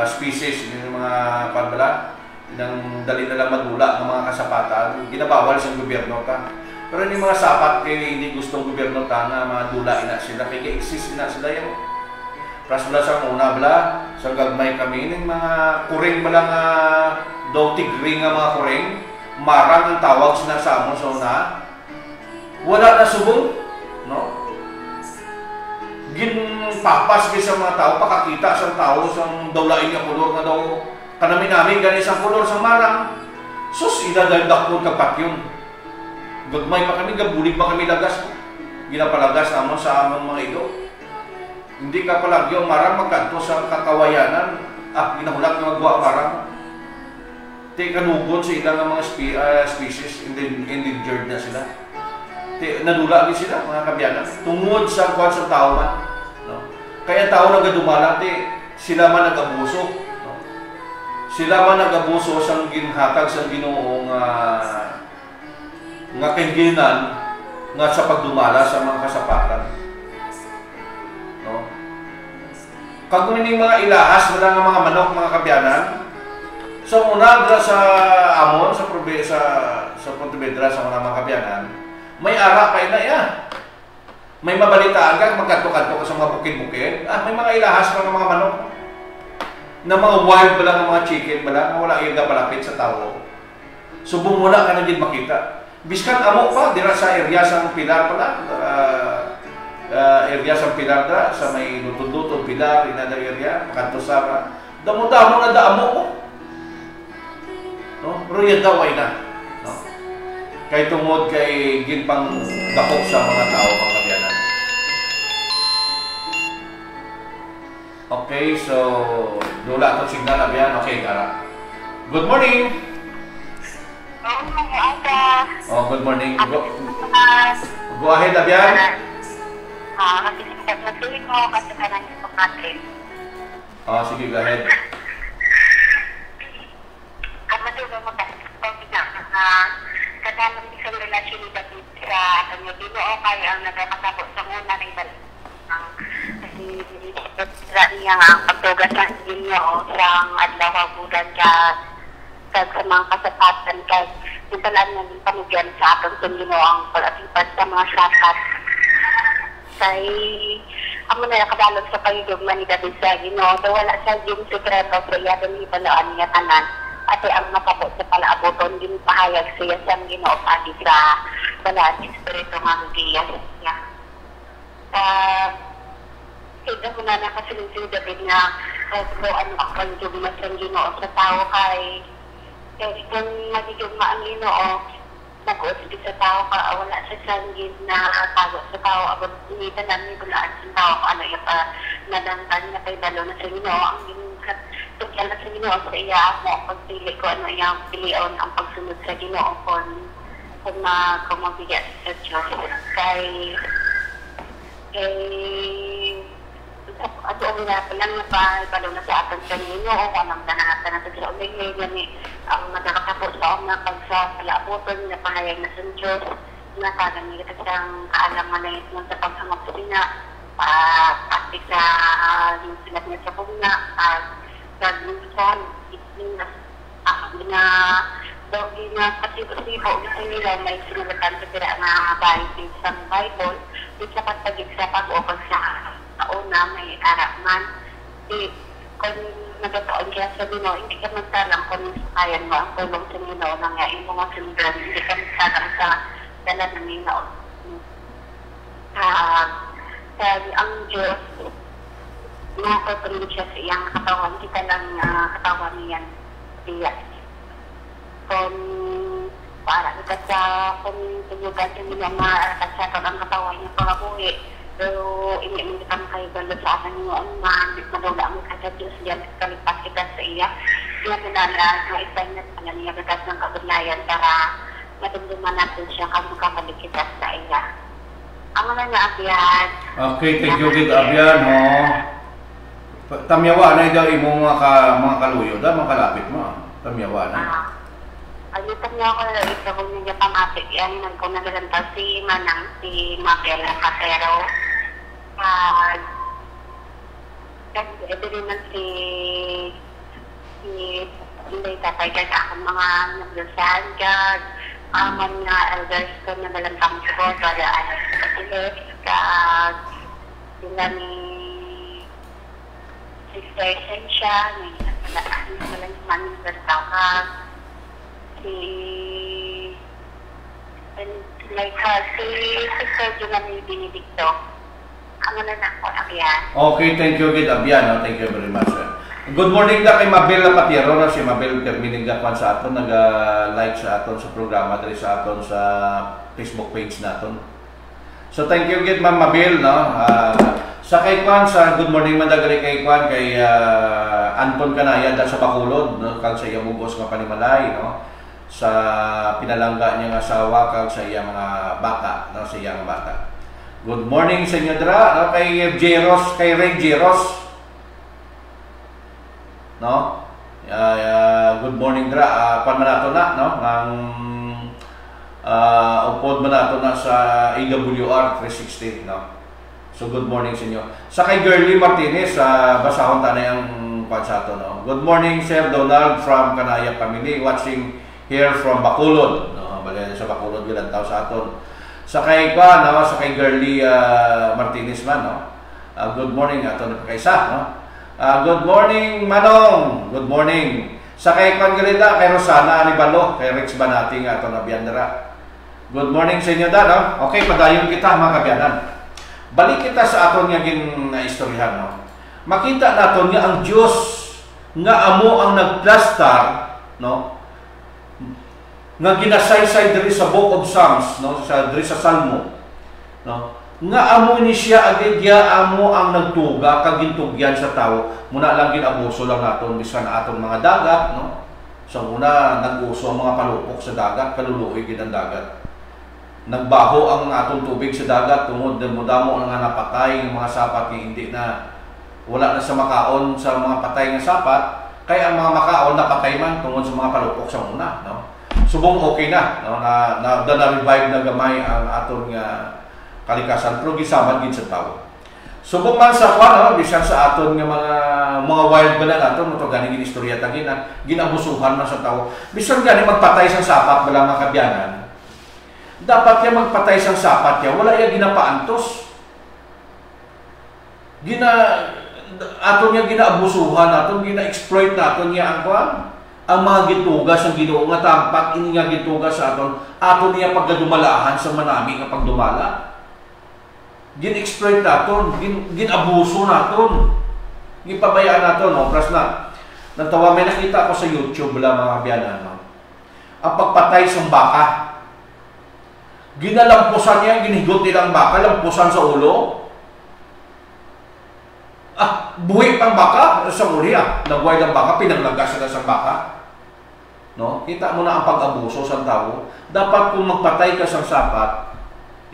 species, yung mga pambala, ng dali na lang madula ng mga kasapatan, ginabawal sa gobyerno ka. Pero yung mga sapat, kaya hindi gustong gobyerno ka na madula ina sila, kaya exist ina sila yan. Pras wala sa una bala, sa gagmay kami, ng mga kuring bala nga, daw tigring nga mga kuring, marang ang tawag sinasamo sa una, wala na subong, no? Ginpapas sa mga tao, pakakita sa tao, sa dawlain nga kulor nga daw, kanami-namin gani sa kulor sa marang, sus, idadagdak po kapat yun. Gagmay pa kami, gabulig pa kami lagas, ginapalagas naman sa among mga ito. Hindi ka palagi yung marang magkanto sa kakawayanan. Ginahulat ng magwa marang. Di kanugon sa ilang mga species, endangered na sila. Nadula din sila, mga kabyanan. Tungod sa kwan sa tao man. No? Kaya tao nagadumala, sila man nag-abuso. No? Sila man nag-abuso sa ginhatag sa Ginoo nga kahiginan nga sa pagdumala sa mga kasapatan. No? Kag may mga ilahas wala nga mga manok mga kabyanan. So una dra sa amon sa Pontevedra sa mga kabyanan, may ara pa ina ya. May mabalitaan ka magkanto-kanto ka sa mga bukid-bukid. May mga ilahas pa mga manok. Na mga wild ba lang mga chicken ba lang wala yung palapit sa tao. Subong wala ka na din makita. Biskan amo pa dira sa area sa Pilar pala. Area sa Pilar da, sa may lutod-lutod, Pilar, inada area, kanto sa damo-damo na daamo ko. No? Pero yan daw ay na. No? Kay tungod kay ginpang dakok sa mga tao, mga kabyanan. Okay, so dula to signal abyan. Okay, kara. Good morning. Oh, good morning. Go ahead, abyan. Oh, sige, go ahead. Kadalang isang relasyon ni David sa kanya Ginoo kaya ang nagkakasabot sa muna ng balik niya nga ang pagtugas ng Ginoo sang adlaw kagudan ka sa mga kasapatan kay ibalaan niya ng pamigyan sa atong sa Ginoo ang pag-atipad sa mga sakat kay amo na nakadalog sa pagdugma ni David sa Ginoo so wala siya yung sekreto sa iya din ibalaan niya tanan ate ang nakabot sa palaaboton din pahayag siya sa Ginoo pati sa balaan espiritu nga giyas niya kaya mo na nakasunod si David nga kung ano ang dugma sa Ginoo sa tao kay kung magigugma ang Ginoo nag-uusap sa tao ka wala sa sanggit na tago sa tao abot initan namin bulaan sa tao kung ano yung nadangtan na kay balo na sa Ginoo ang tugyan na sa Ginoo sa iya mo pagpili ko ano yung pilion ang pagsunod sa Ginoo kung magbigay sa Diyos kay ato ang napalang na balo na sa ating sa Ginoo kung anong nanangatan natin sa umingay gani ang magkakatapos sa na pagsa palaaboton na pahayag na sa Diyos na kagani kita siyang kaalaman na ito sa pagsangap sa ina pati sa yung silat niya sa pugna gagawin na dahil na pasipo-sipo gusto nila may sinulatan sa tira na Bible sa Bible di sa pagpagig sa pag-upag sa una may arapman kung nagkataon kaya sa Ginoo hindi ka magtalang kung kayan mo ang tulong sa Ginoo na nga yung mga sundan hindi ka magtalang sa dala ng Ginoo ang Diyos nakapagpapalid siya sa iyang katawan kita lang katawan niyan diyan kung para kita sa kung tunugan sa Ginoo maarakat sa ang katawan niya pangabuhi pero hindi mo kita makaibalot sa akin yung madula mo ka sa Diyos diyan kalipas kita sa iya kaya pinala na isay na sa niya bagas ng kabulayan para madumduman natin siya kung makabalik kita sa iya ang mga nga abyan okay, thank you kid abyan ho tamyawa na daw imong mga kaluyo da mga kalapit mo tamyawa na alitan niya ako na ito kung niya pamatik yan kung nagaganta si Manang si Mabel Capero ito rin man si hindi tatay kag akong mga nagdasan kag amon nga elders ko na balantang ko wala alas katilit kag sila ni Sister Sensya may nalang maning bertawag si Sister Junami Benedicto ang na ako abyan okay, thank you kid abyan thank you very much good morning da kay Mabel Lapatiero na si Mabel termining dakwan sa aton nag-like sa aton sa programa diri sa aton sa Facebook page naton so thank you kid Ma'am Mabel no sa kay Kwan sa good morning madagari kay Kwan kay Anton Kanaya da sa Bacolod no kag sa iyang bugos nga panimalay no sa pinalangga niya nga asawa kag sa iyang mga bata no sa iyang bata good morning sa inyo dra no kay Jeros kay Ray Jeros no good morning dra pan manato na no ang upod manato na sa AWR 360 no so good morning sa inyo sa kay Girly Martinez basahon tanay ang pansato no good morning Sir Donald from Kanaya family watching here from Bacolod no bali sa Bacolod gilan taw sa aton sa kay no sa kay Girly Martinez man no good morning aton kay sa no good morning Manong good morning sa kay Kwan Galita kay Rosana Alibalo kay Rex Banati nga aton abiyandra good morning sa inyo da no okay padayon kita mga kabyanan balik kita sa aton nga gin-istoryahan no makita naton nga ang Dios nga amo ang nagplastar no nga ginasaysay diri sa Book of Psalms no sa diri sa Salmo no nga amo ni siya agad amo ang nagtuga kagintugyan sa tao muna lang ginabuso lang naton bisan aton mga dagat no sa una nag-uso ang mga palupok sa dagat kaluluoy gid ang dagat nagbaho ang atong tubig sa dagat tungod damo ang napatay ng mga sapat nga hindi na wala na sa makaon sa mga patay nga sapat kaya ang mga makaon napatay man tungod sa mga palupok sa una no subong okay na no na revive na gamay ang aton nga kalikasan pero gisamad gid sa tao. Subok man sa kwan bisan sa aton nga mga wild bala naton mo to gani gid istorya ta ginabusuhan man sa tao. Bisan gani magpatay sang sapat bala mga kabyanan. Dapat ya magpatay sang sapat ya wala ya ginapaantos. Aton nga ginaabusuhan naton gina-exploit naton ya ang kwan ang mga gitugas ang Ginoo nga tampak ini nga gitugas sa aton niya pagdumalahan sa manami nga pagdumala. Gin-exploit naton, gin-abuso naton. Gipabayaan naton, no? Pras na. Natawa, may nakita ako sa YouTube lang mga kabyanan, no? Ang pagpatay sa baka. Ginalampusan niya, ginigot nilang baka, lampusan sa ulo. Buhi pang baka sa uli, nagway ng baka, pinaglagas na sa baka. No? Kita mo na ang pag-abuso sa tao. Dapat kung magpatay ka sa sapat,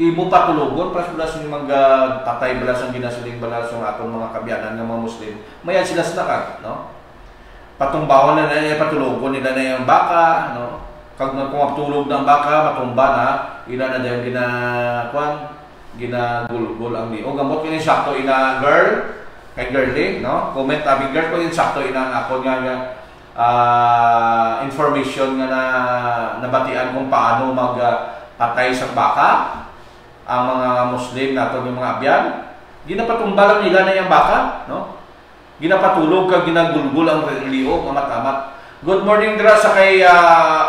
imo patulugon para sa mga patay balas ang ginasiling balas ng atong mga kabyanan ng mga Muslim mayan sila snakan no patumbawan na niya patulugon nila na yung baka no kag nagpumaptulog ng baka matumba na ila na dayon ginagulgol ang liog gamot kini sakto ina girl kay girlie no comment abi girl ko in sakto ina ako nga information nga na nabatian kung paano magpatay sa baka ang mga Muslim nato yung mga abyan ginapatumba lang nila na yung baka no ginapatulog kag ginagulgul ang liog amat-amat. Good morning dira sa kay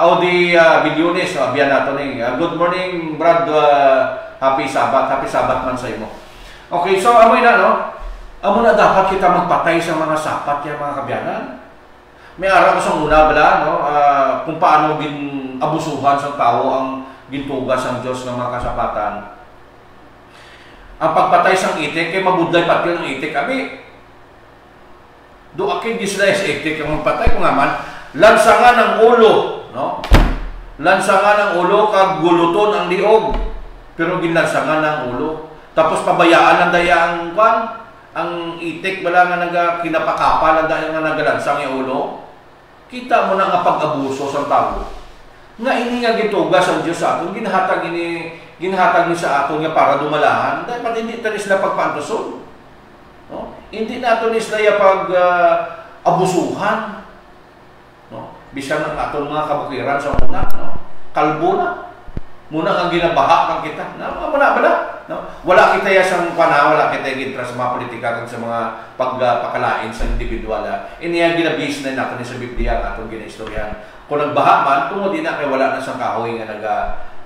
Audi Bilyones abyan nato ni good morning Brad happy sabat man sa imo. Okay so amoy na no amo na dapat kita magpatay sa mga sapat ya mga kabyanan. May araw sa una bala no kung paano abusuhan sa tao ang gintugas ang Dios ng mga kasapatan. Ang pagpatay sang itik kay mabudlay pati ng itik abi do akin gislayas itik ang magpatay ko nga man lansangan ang ulo no lansangan ang ulo kag guluton ang liog pero ginlansangan ang ulo tapos pabayaan ang daya ang itik wala nga kinapakapal ang daya nga nagalansang yung ulo kita mo na nga pag-abuso sa tao nga ini nga gitugas ang Dios sa aton ginhatag ni sa aton nga para dumalahan dapat hindi ta sila pagpantuson no hindi naton sila abusuhan no bisan ang aton mga kabukiran sa una no kalbo na muna ang ginabaha kang kita muna bala no wala kita ya sang wala kita gintra sa mga politika kag sa mga pagpakalain sa individual iniya ginabis na naton sa Biblia ang aton ginaistoryahan kung nagbaha man tungod ina kay wala na sang kahoy nga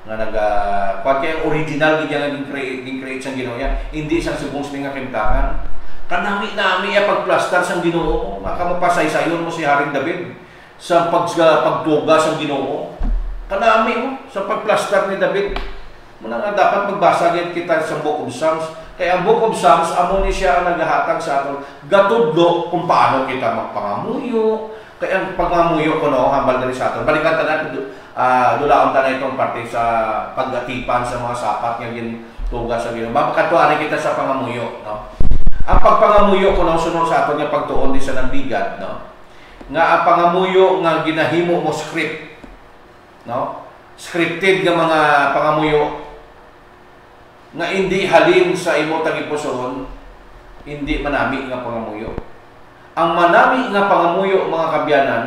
kaya original gid nga gin-create sang Ginoo hindi sang subong nga kimtakan kanami pagplaster sang Ginoo makamapasaysayon mo si Haring David sa pagtuga sang Ginoo kanami mo sa pagplaster ni David muna nga dapat magbasa gid kita sa Book of Psalms kaya ang Book of Psalms amo ni siya ang naghahatag sa aton gatudlo kung paano kita magpangamuyo kaya ang pagmamuyo ko no hambal diri sa aton balikan ta natin dulaon ta na itong parte sa pagatipan sa mga sapat nga gintuga sa Ginoo mapakatuari kita sa pangamuyo no ang pagpangamuyo ko no sunod sa aton nga pagtuon di sa nagbigat no nga ang pangamuyo nga ginahimo mo script no scripted nga mga pangamuyo nga hindi halin sa imo tagipuson hindi manami nga pangamuyo ang manami nga pangamuyo mga kabyanan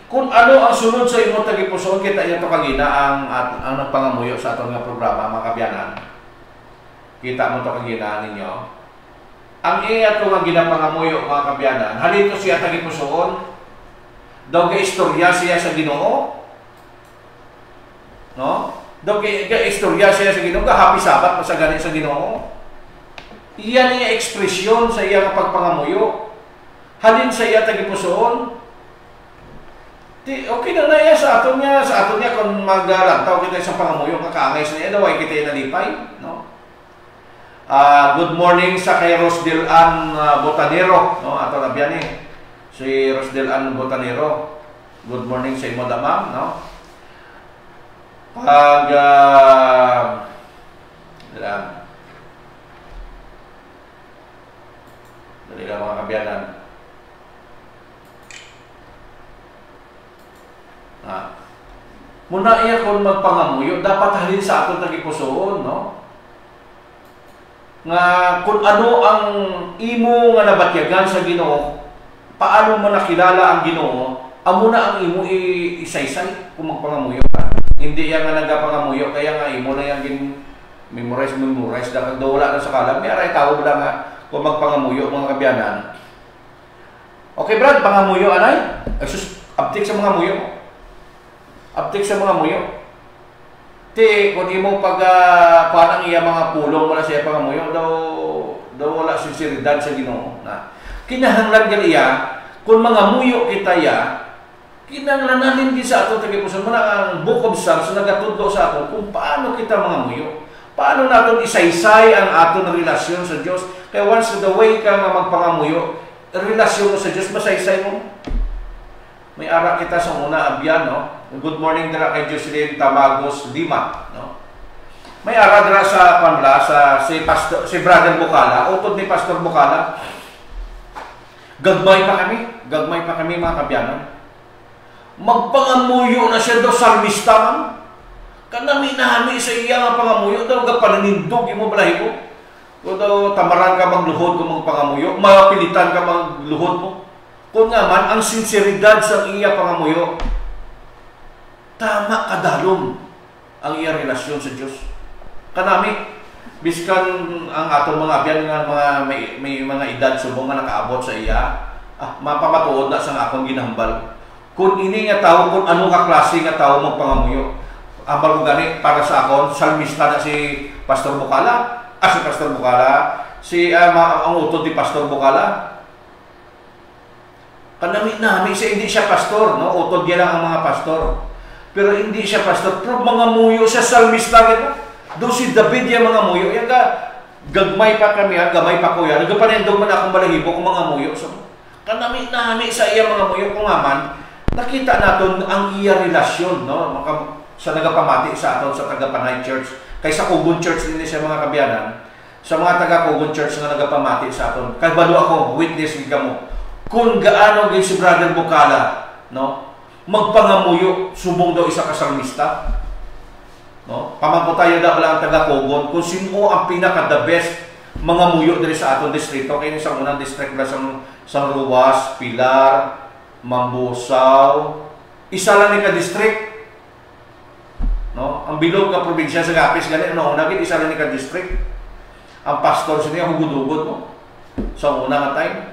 kung ano ang sunod sa imo tagipuson kita niya to kagina ang nagpangamuyo sa aton nga programa mga kabyanan kita mo to kagina ninyo ang iya to nga ginapangamuyo mga kabyanan halito siya tagipuson daw ga istorya siya sa Ginoo no daw ga istorya siya sa Ginoo ga happy sabat pa sa ganin sa Ginoo iyan niya ekspresyon sa iya nga pagpangamuyo halin sa iya tagipuson okay na iya sa aton niya kung maglantaw kita sa pangamuyo kakangay sa niya daway kita nalipay no Good morning sa kay Rosdel Ann Botanero, no? Ato nabyan si Rosdel Ann Botanero. Good morning sa imo da, ma'am, no? Pag dali lang mga kabyanan. Muna iya kung magpangamuyo, dapat halin sa aton tagipusoon, no? Nga kung ano ang imo nga nabatyagan sa Ginoo, paano mo nakilala ang Ginoo, amo na ang imo isaysay kung magpangamuyo ka. Hindi yan nga nagapangamuyo, kaya nga imo na yan memorize dapat daw wala na sa kalam. May aray tao ba nga kung magpangamuyo mga kabyanan. Okay Brad, pangamuyo anay? Update sa mga muyo mo. Update sa mga muyo. Kung di mo parang iya mga pulong wala siya pangamuyo, daw wala sinseridad sa Ginoo. Kinahanglan gan iya, kung mga muyo kita ya, kinahanglan natin din sa ato tagipuson mo na ang Book of Psalms nagatudlo sa ato kung paano kita mga muyo. Paano natin isaysay ang ato na relasyon sa Diyos. Kaya once the way ka nga magpangamuyo, relasyon mo sa Diyos, masaysay mo. May ara kita sa una abyan, no? Good morning dira kay Jocelyn Tamagos Lima, no? May ara dira sa kanla sa si Brother Bukala, utod ni Pastor Bukala. Gagmay pa kami mga kabyanan. Magpangamuyo na siya daw salmista man. Kanami-nami sa iya nga pangamuyo daw gapananindog imo balahi ko. O daw tamaran ka magluhod kung magpangamuyo, mapilitan ka magluhod mo. Kung nga man, ang sinseridad sa iya pangamuyo, tama kadalom ang iya relasyon sa Diyos. Kanami, biskan ang atong mga abyan nga may mga edad subong nga nakaabot sa iya, mapamatuod na sa akong ginahambal. Kung ini nga tao, kung ano ka klase nga tao magpangamuyo, ambal ko gani para sa akon, salmista na si Pastor Bukala, ang utod ni Pastor Bukala. Kanami siya, hindi siya pastor, no? Utod niya lang ang mga pastor. Pero hindi siya pastor. Pero mga muyo siya, salmista gito. Doon si David yung mga muyo. Yan ka, gagmay pa kami, gamay pa ko yan. Nagpanendog man akong balahibo kung mga muyo. So, kanami sa iya mga muyo. Kung man, nakita natin ang iya relasyon, no? Sa nagapamati sa aton sa taga-Panay Church. Kaysa Kugon Church din siya mga kabyanan. Sa mga taga-Kugon Church na nagapamati sa aton. Kaya balo ako, witness ka mo. Kung gaano gay si Brother Bukala, no? Magpangamuyo, subong daw isa kasalmista. No? Pamangko tayo daw lang taga-Kugon kung sino ang pinaka-the best mga muyo diri sa atong distrito. Kaya sa unang district na sa Ruwas, Pilar, Mambusaw, isa lang ni ka-district. No? Ang bilog ka probinsya sa Gapis, ganit, no? Nagit isa lang ni ka-district. Ang pastor sa niya, hugud-hugud mo. Sa unang time.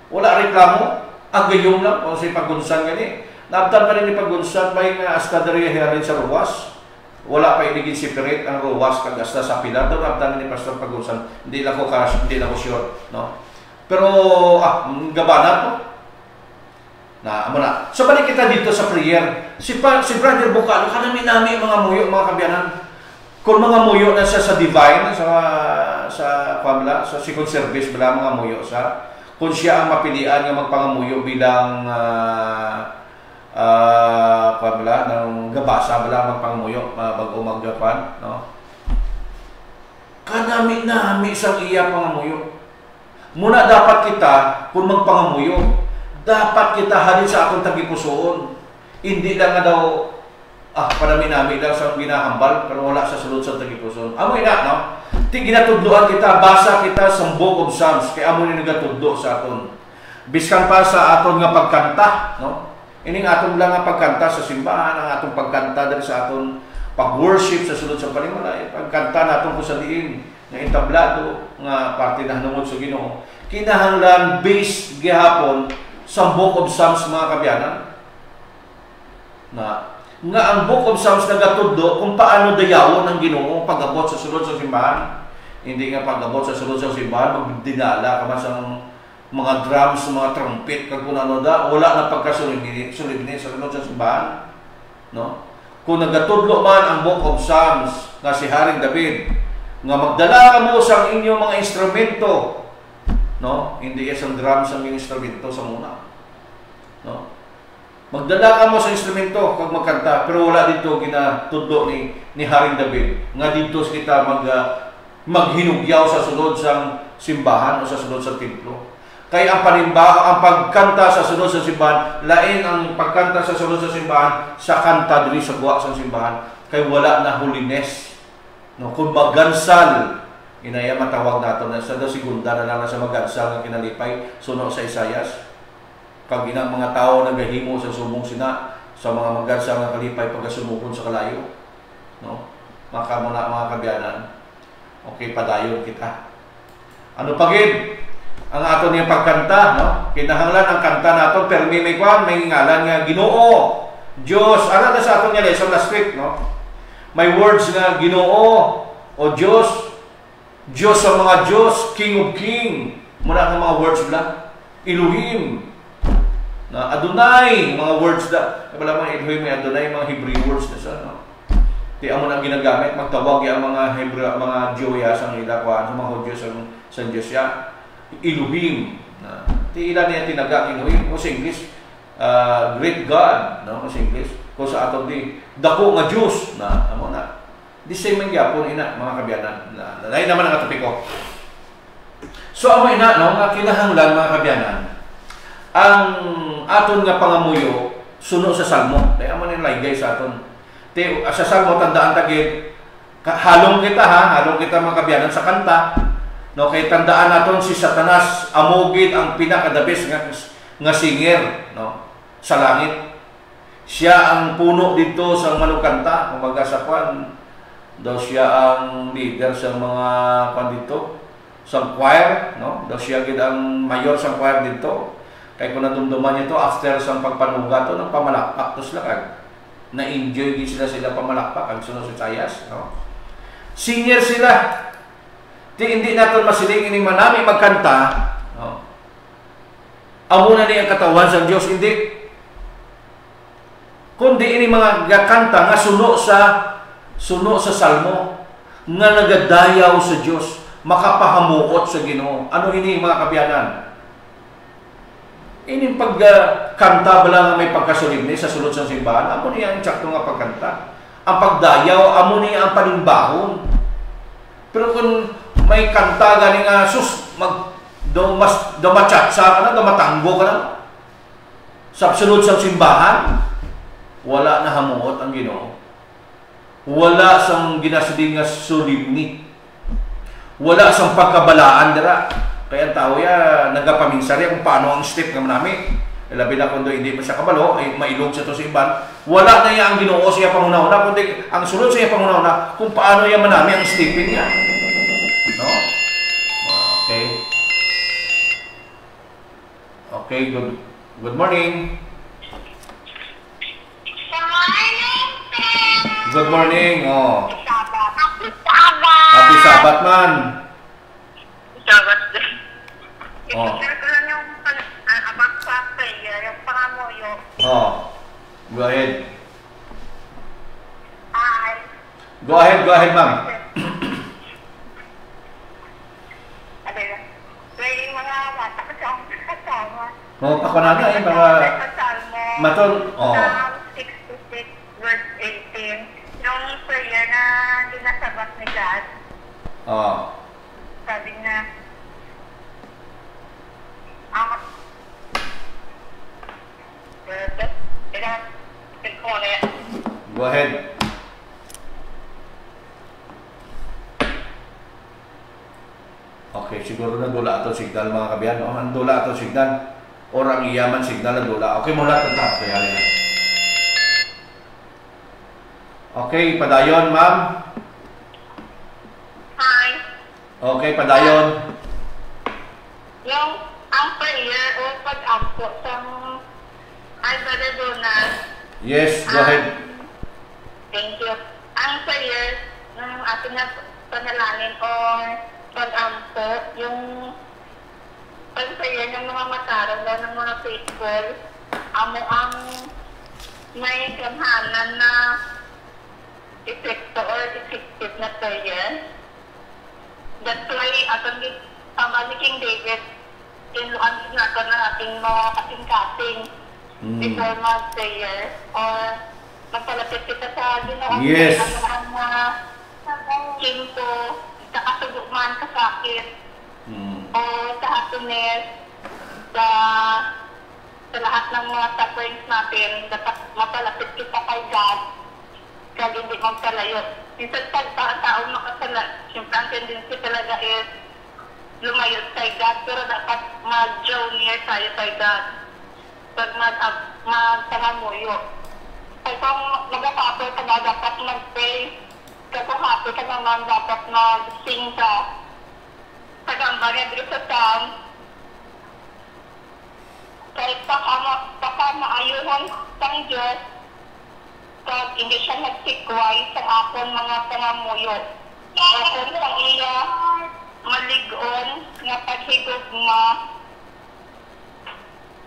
Wala reklamo, ang gayong lang, kung si Pagunsan gani. Naabtan pa rin ni Pagunsan, may askadariya rin sa Ruwas. Wala pa iligin separate ang Ruwas kag asta sa Pilar. Doon naabtan ni Pastor Pagunsan. Hindi lang ko sure. No? Pero, gabana to. Amo na. So, balik kita dito sa prayer. Si Brother Bukalo, kanami-nami mga muyo, mga kabyanan. Kung mga muyo na siya sa divine, sa second service, bala mga muyo sa kung siya ang mapilian ng magpangamuyo bilang ng gabasa, bala magpangamuyo bago mag-Japan, no? Kanami-nami sa iya pangamuyo. Muna dapat kita, kung magpangamuyo, dapat kita halin sa akong tagipusoon. Hindi lang nga daw, panami-nami lang sa ginahambal, pero wala sa sulod sa tagipusoon. Amoy na, no? Ginatudloan kita, basa kita sa Book of Psalms, kaya amo ni nagatudlo sa aton. Biskan pa sa aton nga pagkanta, no? Ining aton lang nga pagkanta sa simbahan, ang atong pagkanta diri sa aton pag-worship sa sulod sa panimula, pagkanta naton kung sa diin nga entablado nga parte na hanungod sa Ginoo. Kinahanglan based gihapon sa Book of Psalms mga kabyanan. Nga ang Book of Psalms nagatudlo kung paano dayawon ng Ginoo pag-abot sa sulod sa simbahan. Hindi nga pag-abot sa sulod sa simbahan, magdinala ka man sa mga drums, mga trumpet, kag kung ano da, wala na pagkasulid ni sa sulod sa simbahan. No? Kung nagatudlo man ang Book of Psalms nga si Haring David, nga magdala mo sa inyong mga instrumento, no? Hindi isang drums ang instrumento sa muna, no? Magdala ka mo sa instrumento kag magkanta, pero wala dito ginatudlo ni Haring David nga dito kita maghinugyaw sa sulod sang simbahan o sa sulod sa templo. Kay ang ang pagkanta sa sulod sa simbahan, lain ang pagkanta sa sulod sa simbahan sa kanta diri sa buwa sa simbahan, kay wala na holiness. No, kung magansal, inaya matawag nato na sa segunda na lang sa magansal nga kinalipay suno sa Isayas. Kag inang mga tao nagahimo sa subong sina sa mga magansal nga kalipay pagkasumukon sa kalayo. No? Maka muna mga kabyanan. Okay, padayon kita. Ano pagid? Ang aton niyang pagkanta, no? Kinahanglan ang kanta nato permi may kwan, may ngalan nga Ginoo, Dios. Ara na sa aton nga lesson last week, no? May words nga Ginoo o Diyos, Diyos sa mga Diyos, King of King. Muna ang mga words bla. Elohim. Na Adonai, mga words da. Wala man Elohim, may Adonai, mga Hebrew words na sa, no? Di amo nang ginagamit, magtawag ang mga Hebrew, mga Joya sa ilakwan, sa mga Hudyo sa Diyos ya. Elohim. Di ilan niya tinaga Elohim. O sa English, great God, no? O sa English. Kung sa aton di dako nga Diyos na amo na di same man gyapon ina mga kabyanan na lain naman ang topiko. So amo ina no nga kinahanglan mga kabyanan ang aton nga pangamuyo suno sa salmo. Dai amo ni laygay sa aton. Sa salmo tandaan tagid halong kita mga kabyanan sa kanta. No kay tandaan naton si Satanas amogid ang pinakadabis nga singer no sa langit. Siya ang puno dito sa manukanta, kumbaga sa kwan. Daw siya ang leader sa mga kwan dito, sa choir, no? Daw siya gid ang mayor sa choir dito. Kaya kung nadumduman niyo to after sa pagpanuga to ng pamalakpak to sila na-enjoy gid sila pamalakpak ang sunod sa Isayas, no? Singer sila. Hindi naton masiling ini manami magkanta, no? Amo na ni ang katawan sa Dios, hindi. Kundi ini mga kanta nga suno sa salmo nga nagadayaw sa Dios, makapahamuot sa Ginoo. Ano ini mga kabyanan? Ini pagkanta bala nga may pagkasolimne sa sulod sa simbahan, amo niya ang tsakto nga pagkanta. Ang pagdayaw, amo niya ang panimbahon. Pero kung may kanta gani nga sus machatsa ka na, matanggo ka na sa sulod sa simbahan, wala na hamuot ang Ginoo. Wala sang ginasuding nga solimni. Wala sang pagkabalaan dira. Kaya ang tao ya nagapaminsari kung paano ang step nga manami. Labi na kundo hindi pa siya kabalo, ay mailog siya to sa iban. Wala na iya ang Ginoo siya pangunahuna, kundi ang sunod siya pangunahuna kung paano iya manami ang stepping niya. No? Okay. Okay, good morning. Good morning. Oh. Happy Sabbath man. Sabbath din. Oh. I-share ko lang yung about sa prayer, yung pangamuyo. Oh. Go ahead. Hi. Go ahead, ma'am. Ano yun? May mga mata kasi ang kasama. Oh, ako na mga maton. Oh. Psalm 66 verse 18. Yung prayer na dinasabat ni God. Oh. Sabi na, Go ahead. Okay, siguro na dula ato signal mga kabiyan. No? Ang dula ato signal. Orang iyaman signal na dula. Okay, mula ito na. Kaya rin na. Okay, padayon, ma'am. Hi. Okay, padayon. Yung ang prayer o pag-ampo sa Brother Donald. Yes, go ahead. Thank you. Ang prayer ng ating panalangin o pag-ampo, yung pag-prayer ng mga matarang ng mga faithful, amo ang may kamhanan na epekto or effective na prayer. That's why aton din ni King David tinuan din nato na ating mga kasing-kasing before mag-prayer or magpalapit kita sa Ginoo. Yes. Ang mga kinto sa kasugman kasakit o sa happiness sa lahat ng mga sufferings natin, dapat mapalapit kita kay God kaya hindi magpalayo. Minsan pag taong makasala, siyempre ang tendency talaga is lumayo kay God, pero dapat mag-draw near tayo kay God. Pag magpangamuyo. Kaya kung mag-apapel ka na, dapat mag-pray. Kaya kung happy ka naman, dapat mag-sing ka. Sa gamba niya dito sa town, kahit baka maayuhan sang Diyos, pag hindi siya nagsikway sa akong mga pangamuyo. O kung sa iya maligon nga paghigugma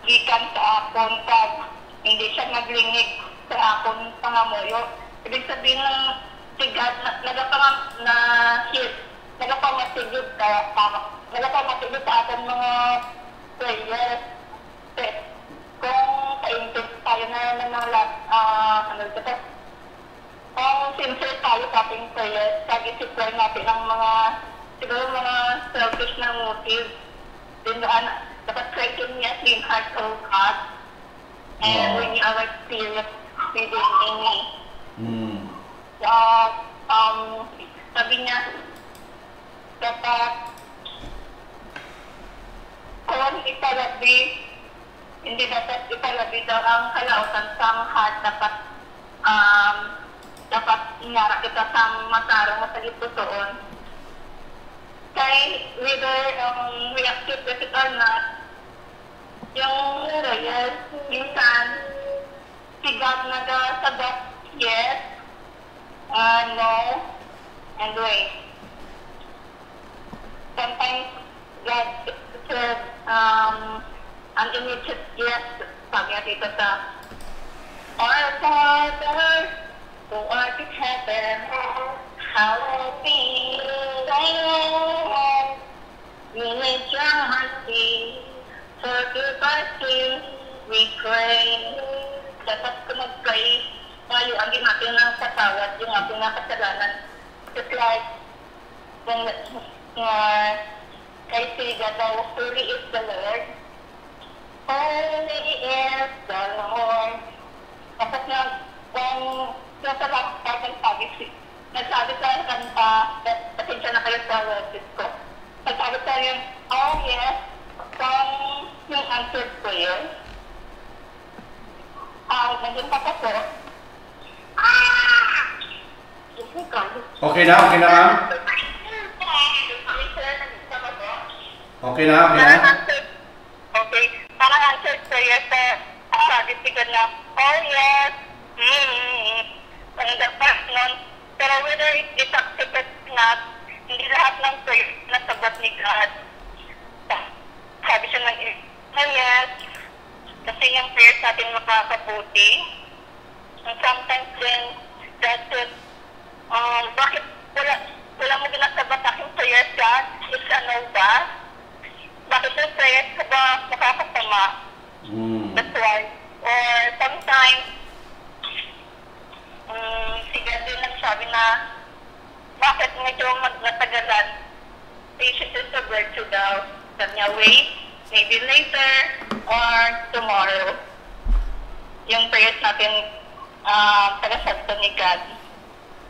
gikan sa akong pag hindi siya naglingig sa akong pangamuyo. Ibig sabihin ng sigad nagapamatigid sa ating mga prayers. Kung kaintip tayo na ng mga kung sincere tayo sa ating prayers, kag-isipway natin ang mga siguro mga selfish na motive. Then dapat creating me a clean heart, O God, and renew our spirit within me. Sabi niya, dapat kung ipalabi, hindi dapat ipalabi daw ang kalautan sa heart, dapat ingara kita sa matarong masagit tutuon. Kaya whether we accept it or not, yung royal, minsan, si God nagasagot yes, no, and wait. Sometimes God said an immediate yes, sabi nga dito sa Our Father, who art in heaven, hallowed be thy name. With your mercy, forgive our sins, we pray. Dapat ko mag-pray, ngayon din natin ng patawad yung ating mga kasalanan. Just like, when kay Siga daw, holy is the Lord. Holy is the Lord. Kapag nasa lakang nagsabi sa kanta, pasensya na kayo sa worship ko. Nagsabi sa yung, oh yes, kung yung answered prayer, nandun pa ko. Okay na, ma'am? Okay na. Okay. Parang answered prayer sa sabi sigad na, oh yes, dapat nun. Pero whether it's accepted or not, hindi lahat ng prayer na sagot ni God. Sabi siya ng, oh yes, kasi yung prayers natin makakabuti. And sometimes then, that's it. Bakit wala mo ginasabat aking prayers, God? It's a no ba? Bakit yung prayers ka ba makakasama? That's why. Or sometimes, si God din nagsabi na, bakit medyo natagalan? Patience is a virtue daw. Sabi niya, wait, maybe later, or tomorrow. Yung prayers natin, tagasagto ni God.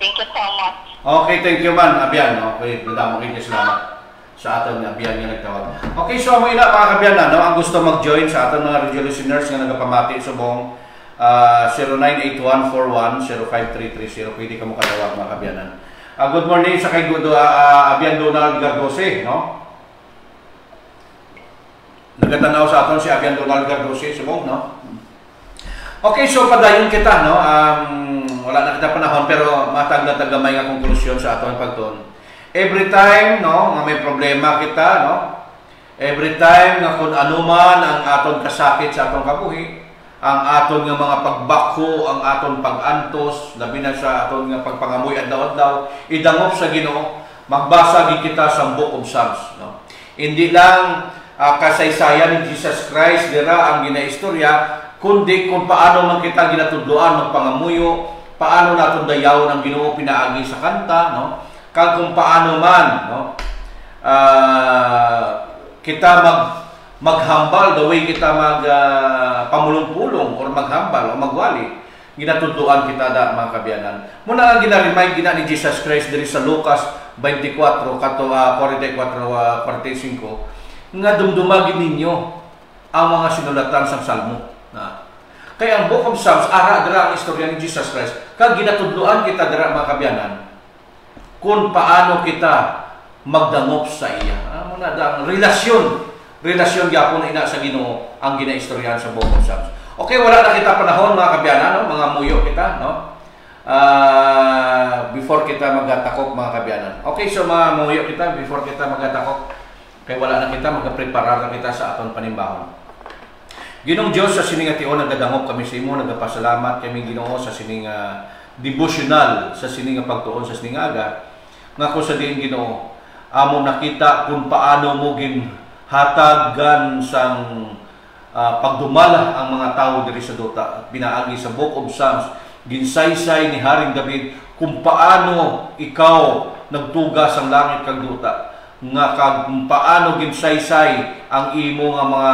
Thank you so much. Okay, thank you man, Abian. Okay, nadamo kayo salamat sa aton nga Abian nga nagtawag. Okay, so mo ina mga kabiyan na, no? Ang gusto mag-join sa aton mga radio listeners nga nagapamati subong 098141053330 pwede ka mo katawag mga kabiyanan. Good morning sa kay Abian Donald Gardose, no? Nagatanaw sa aton si Abian Donald Gardose subong, no? Okay, so padayon kita, no? Wala na kita panahon pero matag na tagamay nga konklusyon sa atong pagtuon. Every time, no, nga may problema kita, no? Every time nga kung anuman ang aton kasakit sa atong kabuhi, ang aton nga mga pagbakho, ang aton pag-antos, labi na sa aton nga pagpangamoy adlaw-adlaw, idangop sa Ginoo, magbasa gid kita sa Book of Psalms, no? Hindi lang kasaysayan ni Jesus Christ dira ang ginaistorya, kundi kung paano man kita ginatudloan magpangamuyo, paano naton dayawon ang Ginoo pinaagi sa kanta, no? Kag kung paano man, no, kita maghambal, the way kita pamulong-pulong or maghambal o magwali, ginatudloan kita da mga kabyanan. Muna ang gina-remind gina ni Jesus Christ diri sa Lucas 24 kato 44-45 nga dumdumagin ninyo ang mga sinulatan sa Salmo. Kaya ang Book of Psalms ara dira ang istorya ni Jesus Christ. Kag ginatudloan kita dira mga kabyanan kung paano kita magdangop sa iya. Muna ang relasyon gyapon ina sa Ginoo ang ginaistoryahan sa Book of Psalms. Okay, wala na kita panahon mga kabyanan, no? Mga muyo kita, no? Before kita magatakok mga kabyanan. Okay, so mga muyo kita before kita magatakok. Kay wala na kita magapreparar na kita sa aton panimbahon. Ginong Dios sa sining ation nagadangop kami sa imo, nagapasalamat kami Ginoo sa sining devotional, sa sining pagtuon sa sining aga. Nga ko sa diin Ginoo, amo nakita kung paano mo hatagan sang pagdumala ang mga tao diri sa duta. Pinaagi sa Book of Psalms, ginsaysay ni Haring David kung paano ikaw nagtugas ang langit kag duta, nga kung paano ginsaysay ang imo nga mga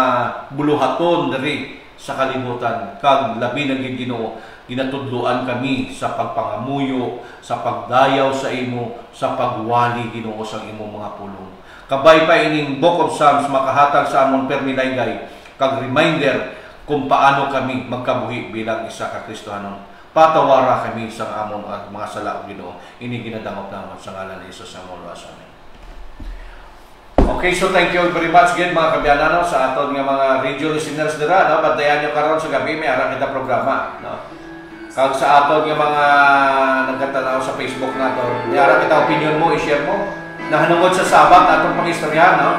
buluhaton diri sa kalibutan. Kag labi na Ginoo, ginatudloan kami sa pagpangamuyo, sa pagdayaw sa imo, sa pagwali Ginoo sa imo mga pulong. Kabay pa ining Book of Psalms makahatag sa amon permilaygay kag reminder kung paano kami magkabuhi bilang isa ka Kristohanon. Patawara kami sa among mga sala Ginoo. Ini ginadangop namon sa ngalan ni Jesus sa among amen. Okay, so thank you very much again mga kabyanan sa aton nga mga radio listeners dira, no? Bantayan nyo karon sa gabi may ara kita programa, no? Kag sa aton nga mga nagkatanaw sa Facebook nato, may ara kita opinion mo, i-share mo. Nahanungod sa Sabat aton pangistorya, no?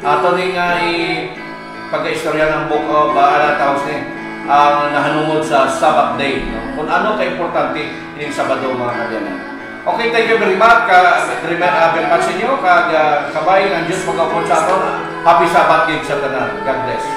Aton nga pag-istorya ng book of tawag ni ang nahanungod sa Sabbath day, no? Kung ano ka-importante ining Sabado mga kabyanan. Okay, thank you very much very much sa inyo kag kabay ang Diyos mag-upod sa aton. Happy Sabbath gig sa tanan. God bless.